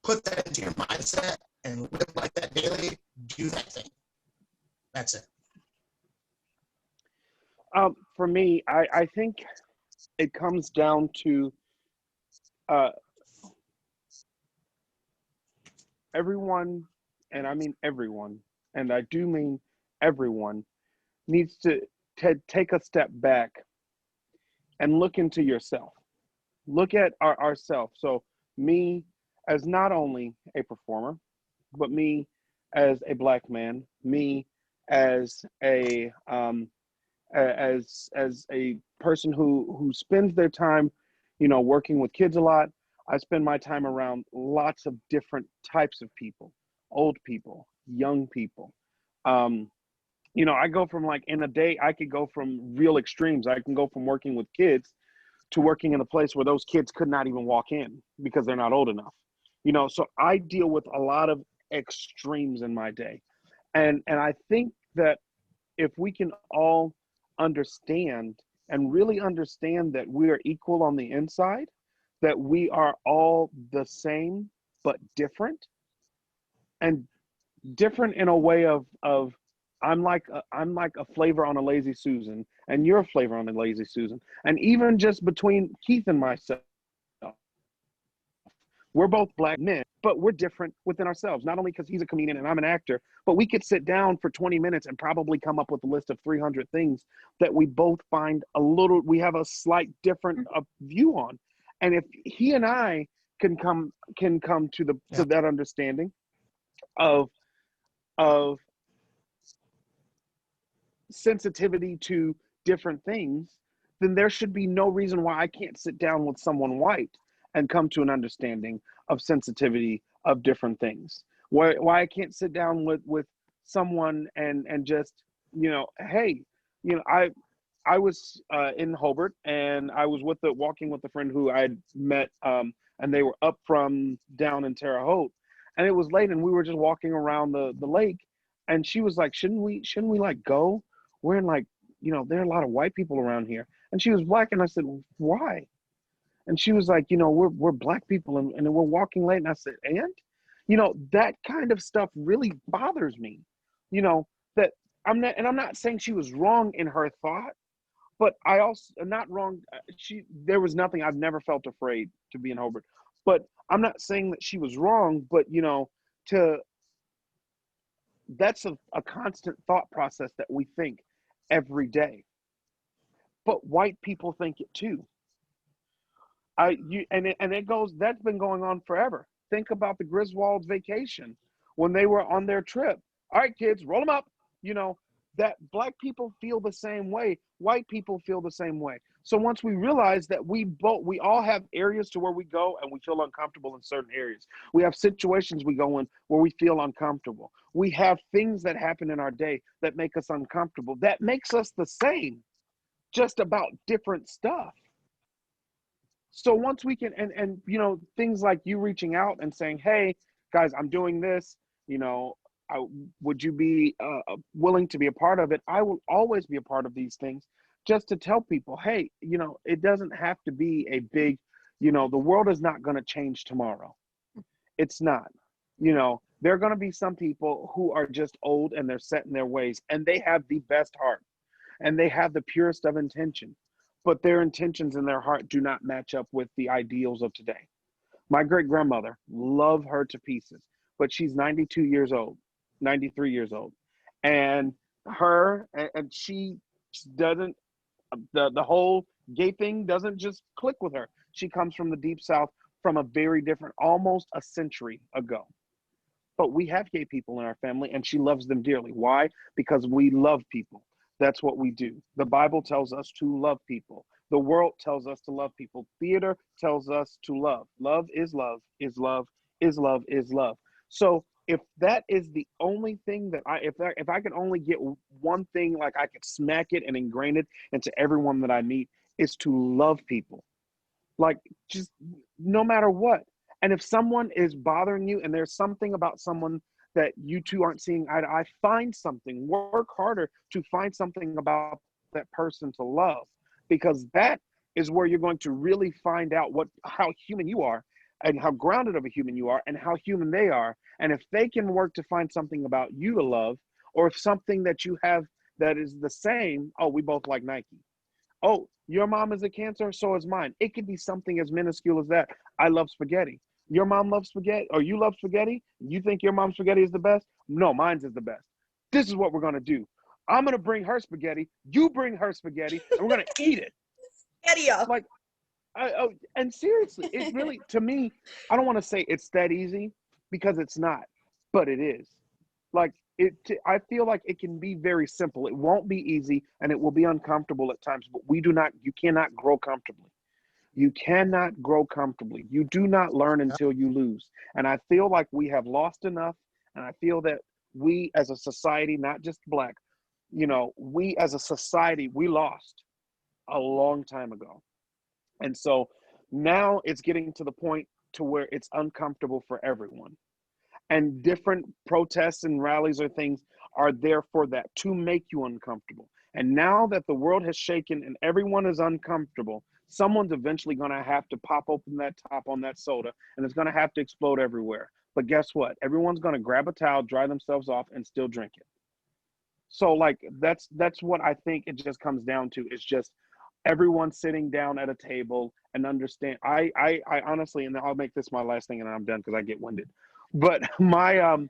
put that into your mindset and live like that daily, do that thing. That's it. For me, I think it comes down to everyone, and I mean everyone, and I do mean everyone, needs to take a step back and look into yourself. Look at ourselves. So me as not only a performer, but me as a black man, me as a as a person who spends their time, working with kids a lot. I spend my time around lots of different types of people, old people, young people. Um, I go from, like, in a day, I could go from real extremes. I can go from working with kids to working in a place where those kids could not even walk in because they're not old enough. So I deal with a lot of extremes in my day. And I think that if we can all understand and really understand that we are equal on the inside, that we are all the same but different, and different in a way of I'm like a flavor on a lazy Susan, and you're a flavor on a lazy Susan, and even just between Keith and myself, we're both black men, but we're different within ourselves. Not only because he's a comedian and I'm an actor, but we could sit down for 20 minutes and probably come up with a list of 300 things that we both find we have a slight different view on. And if he and I can come to that understanding of sensitivity to different things, then there should be no reason why I can't sit down with someone white and come to an understanding of sensitivity of different things. Why I can't sit down with someone and just, hey, I was in Hobart, and I was walking with a friend who I had met, and they were up from down in Terre Haute, and it was late, and we were just walking around the lake, and she was like, shouldn't we like go? We're in, like, there are a lot of white people around here. And she was black, and I said, why? And she was like, we're black people, and we're walking late. And I said, and? That kind of stuff really bothers me. That I'm not saying she was wrong in her thought, but I also not wrong. There was nothing. I've never felt afraid to be in Hobart, but I'm not saying that she was wrong. But that's a constant thought process that we think every day. But white people think it too. It goes. That's been going on forever. Think about the Griswolds vacation when they were on their trip. All right, kids, roll them up. That black people feel the same way. White people feel the same way. So once we realize that we all have areas to where we go and we feel uncomfortable in certain areas. We have situations we go in where we feel uncomfortable. We have things that happen in our day that make us uncomfortable. That makes us the same, just about different stuff. So once we can, and things like you reaching out and saying, hey, guys, I'm doing this, would you be willing to be a part of it? I will always be a part of these things, just to tell people, hey, it doesn't have to be a big, the world is not going to change tomorrow. It's not. There are going to be some people who are just old and they're set in their ways, and they have the best heart and they have the purest of intention, but their intentions in their heart do not match up with the ideals of today. My great grandmother, love her to pieces, but she's 92 years old, 93 years old. And she doesn't, the whole gay thing doesn't just click with her. She comes from the deep South, from a very different, almost a century ago. But we have gay people in our family, and she loves them dearly. Why? Because we love people. That's what we do. The Bible tells us to love people. The world tells us to love people. Theater tells us to love. Love is love, is love, is love, is love. So if that is the only thing that if I could only get one thing, like I could smack it and ingrain it into everyone that I meet, is to love people. Like, just no matter what. And if someone is bothering you and there's something about someone that you two aren't seeing eye to eye, find something, work harder to find something about that person to love, because that is where you're going to really find out how human you are and how grounded of a human you are and how human they are. And if they can work to find something about you to love, or if something that you have that is the same, oh, we both like Nike. Oh, your mom is a Cancer, so is mine. It could be something as minuscule as that. I love spaghetti. Your mom loves spaghetti, or you love spaghetti. You think your mom's spaghetti is the best? No, mine's is the best. This is what we're going to do. I'm going to bring her spaghetti. You bring her spaghetti, and we're going to eat it. Spaghetti up. Like, and seriously, it really, to me, I don't want to say it's that easy, because it's not, but it is. Like, I feel like it can be very simple. It won't be easy, and it will be uncomfortable at times, but you cannot grow comfortably. You cannot grow comfortably. You do not learn until you lose. And I feel like we have lost enough. And I feel that we as a society, not just Black, we as a society, we lost a long time ago. And so now it's getting to the point to where it's uncomfortable for everyone. And different protests and rallies or things are there for that, to make you uncomfortable. And now that the world has shaken and everyone is uncomfortable, someone's eventually going to have to pop open that top on that soda, and it's going to have to explode everywhere. But guess what? Everyone's going to grab a towel, dry themselves off, and still drink it. So like, that's what I think it just comes down to. It's just everyone sitting down at a table and understand. I honestly, and I'll make this my last thing and I'm done because I get winded. But I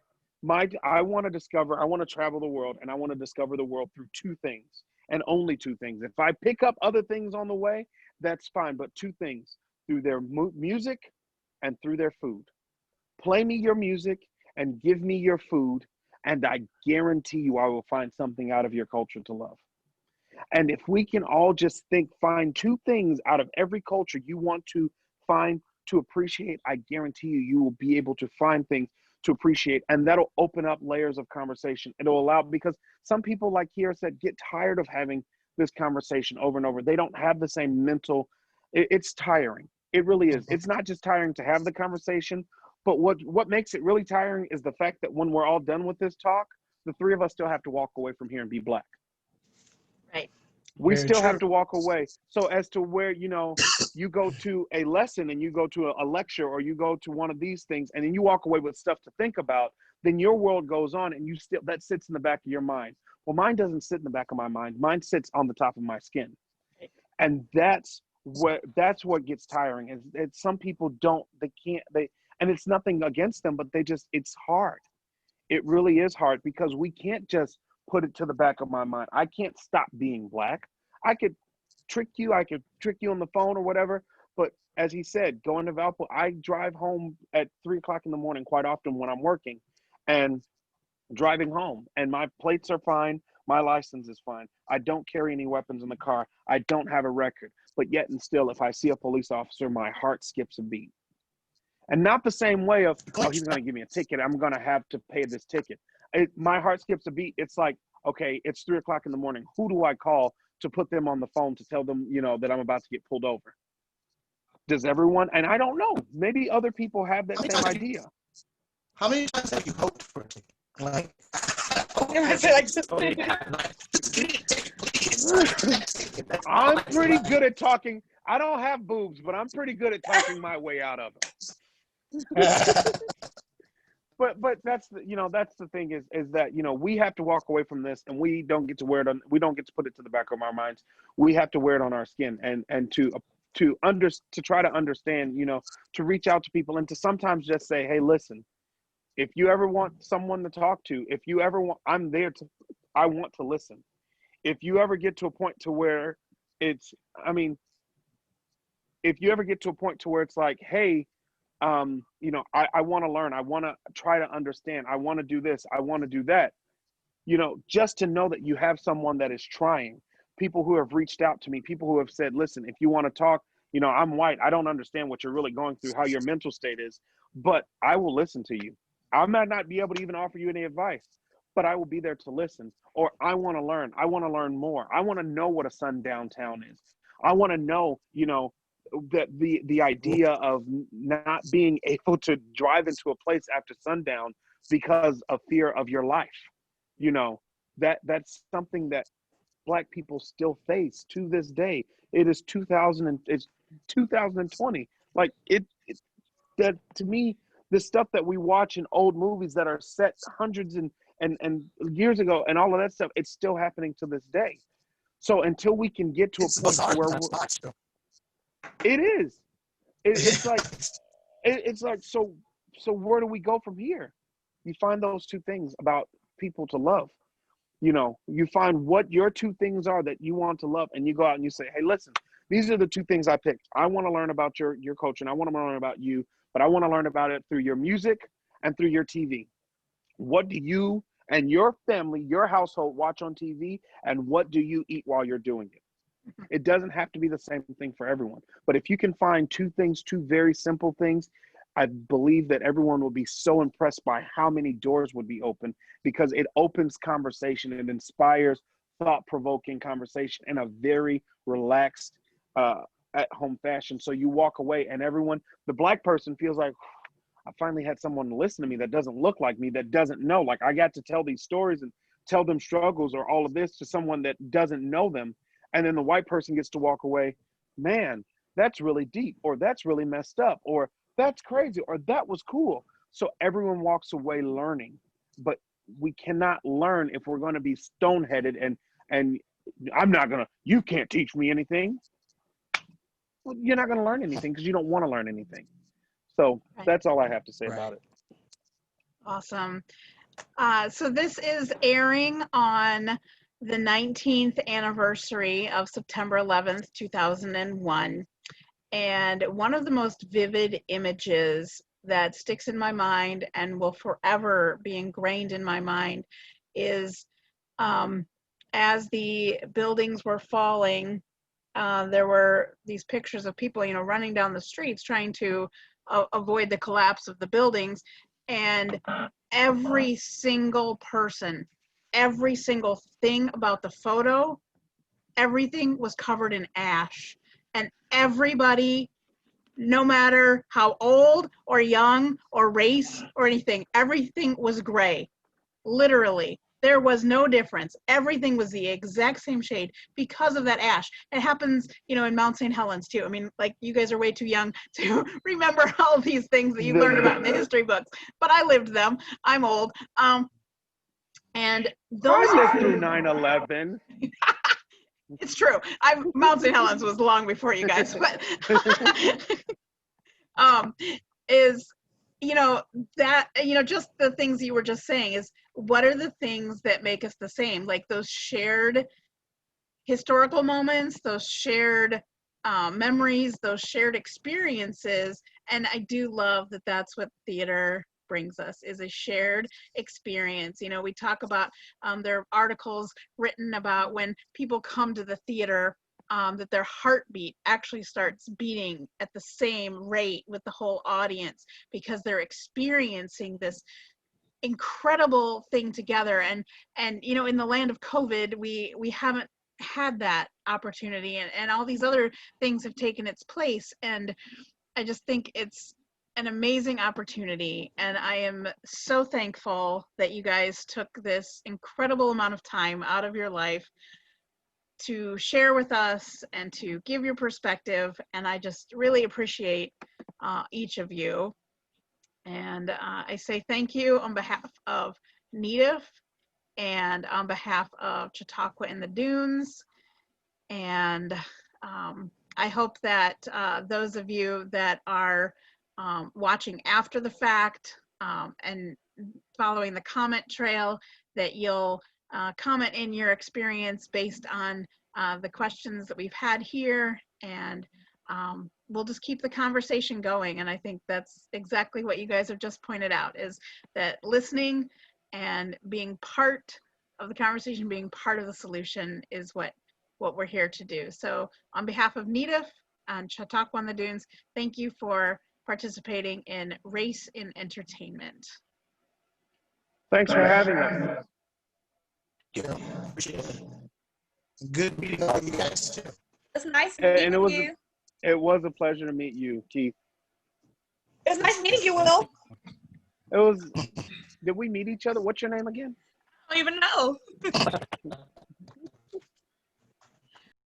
want to travel the world, and I want to discover the world through two things, and only two things. If I pick up other things on the way, that's fine. But two things: through their music and through their food. Play me your music and give me your food, and I guarantee you I will find something out of your culture to love. And if we can all just find two things out of every culture you want to find to appreciate, I guarantee you will be able to find things to appreciate. And that'll open up layers of conversation. It'll allow, because some people, like Kiera said, get tired of having this conversation over and over. They don't have the same mental, it's tiring. It really is. It's not just tiring to have the conversation, but what makes it really tiring is the fact that when we're all done with this talk, the three of us still have to walk away from here and be Black. Right. We Very still true. have to walk away. So as to where, you go to a lesson and you go to a lecture, or you go to one of these things, and then you walk away with stuff to think about, then your world goes on, and that sits in the back of your mind. Well, mine doesn't sit in the back of my mind. Mine sits on the top of my skin. And that's what gets tiring. Is some people and it's nothing against them, but it's hard. It really is hard, because we can't just put it to the back of my mind. I can't stop being Black. I could trick you on the phone or whatever. But as he said, going to Valpo, I drive home at 3:00 in the morning quite often when I'm working, and driving home, and my plates are fine. My license is fine. I don't carry any weapons in the car. I don't have a record. But yet and still, if I see a police officer, my heart skips a beat. And not the same way of, oh, he's going to give me a ticket, I'm going to have to pay this ticket. My heart skips a beat. It's like, okay, it's 3:00 in the morning. Who do I call to put them on the phone to tell them, that I'm about to get pulled over? Does everyone? And I don't know. Maybe other people have that same idea. How many times have you hoped for a ticket? Like, just give me a ticket, please. I'm pretty good at talking. I don't have boobs, but I'm pretty good at talking my way out of them. But that's the thing is that we have to walk away from this, and we don't get to wear it on. We don't get to put it to the back of our minds. We have to wear it on our skin, and to try to understand, to reach out to people, and to sometimes just say, hey, listen, if you ever want someone to talk to, if you ever want, I want to listen. If you ever get to a point to where if you ever get to a point to where it's like, hey, I want to learn. I want to try to understand. I want to do this. I want to do that. Just to know that you have someone that is trying. People who have reached out to me, people who have said, listen, if you want to talk, I'm white. I don't understand what you're really going through, how your mental state is, but I will listen to you. I might not be able to even offer you any advice, but I will be there to listen. Or I want to learn. I want to learn more. I want to know what a sundown town is. I want to know, that the idea of not being able to drive into a place after sundown because of fear of your life, that's something that Black people still face to this day. It is 2020. Like that to me, the stuff that we watch in old movies that are set hundreds and years ago and all of that stuff, it's still happening to this day. So until we can get to a point to where it is, it's like it's like so where do we go from here? You find those two things about people to love. You find what your two things are that you want to love, and you go out and you say, hey, listen, these are the two things I picked. I want to learn about your culture, and I want to learn about you, but I want to learn about it through your music and through your TV. What do you and your family, your household watch on TV, and what do you eat while you're doing it? It doesn't have to be the same thing for everyone. But if you can find two things, two very simple things, I believe that everyone will be so impressed by how many doors would be open, because it opens conversation and inspires thought-provoking conversation in a very relaxed, at-home fashion. So you walk away and everyone, the Black person feels like, I finally had someone listen to me that doesn't look like me, that doesn't know. Like, I got to tell these stories and tell them struggles or all of this to someone that doesn't know them. And then the white person gets to walk away, man, that's really deep, or that's really messed up, or that's crazy, or that was cool. So everyone walks away learning, but we cannot learn if we're going to be stone-headed and you can't teach me anything. Well, you're not going to learn anything because you don't want to learn anything. So that's all I have to say about it. Awesome. So this is airing on the 19th anniversary of September 11th, 2001. And one of the most vivid images that sticks in my mind and will forever be ingrained in my mind is as the buildings were falling, there were these pictures of people, running down the streets trying to avoid the collapse of the buildings. And every single person, every single thing about the photo, everything was covered in ash. And everybody, no matter how old or young or race or anything, everything was gray. Literally. There was no difference. Everything was the exact same shade because of that ash. It happens, in Mount St. Helens too. I mean, like, you guys are way too young to remember all these things that you learned about in the history books, but I lived them. I'm old. And those I lived through 9/11. It's true. Mount St. Helens was long before you guys, but is that just the things you were just saying is, what are the things that make us the same? Like those shared historical moments, those shared memories, those shared experiences. And I do love that that's what theater brings us, is a shared experience. We talk about there are articles written about when people come to the theater, that their heartbeat actually starts beating at the same rate with the whole audience, because they're experiencing this incredible thing together. And in the land of COVID, we haven't had that opportunity, and all these other things have taken its place. And I just think it's an amazing opportunity, and I am so thankful that you guys took this incredible amount of time out of your life to share with us and to give your perspective. And I just really appreciate each of you. And I say thank you on behalf of NIETF and on behalf of Chautauqua and the Dunes. And I hope that those of you that are watching after the fact and following the comment trail, that you'll comment in your experience based on the questions that we've had here, and we'll just keep the conversation going. And I think that's exactly what you guys have just pointed out, is that listening and being part of the conversation, being part of the solution, is what we're here to do. So on behalf of NIETF and Chautauqua on the Dunes, thank you for participating in Race in Entertainment. Thanks for having us. Yeah, appreciate it. Good meeting all you guys too. It's nice meeting you. It was a pleasure to meet you, Keith. It was nice meeting you, Will. It was. Did we meet each other? What's your name again? I don't even know.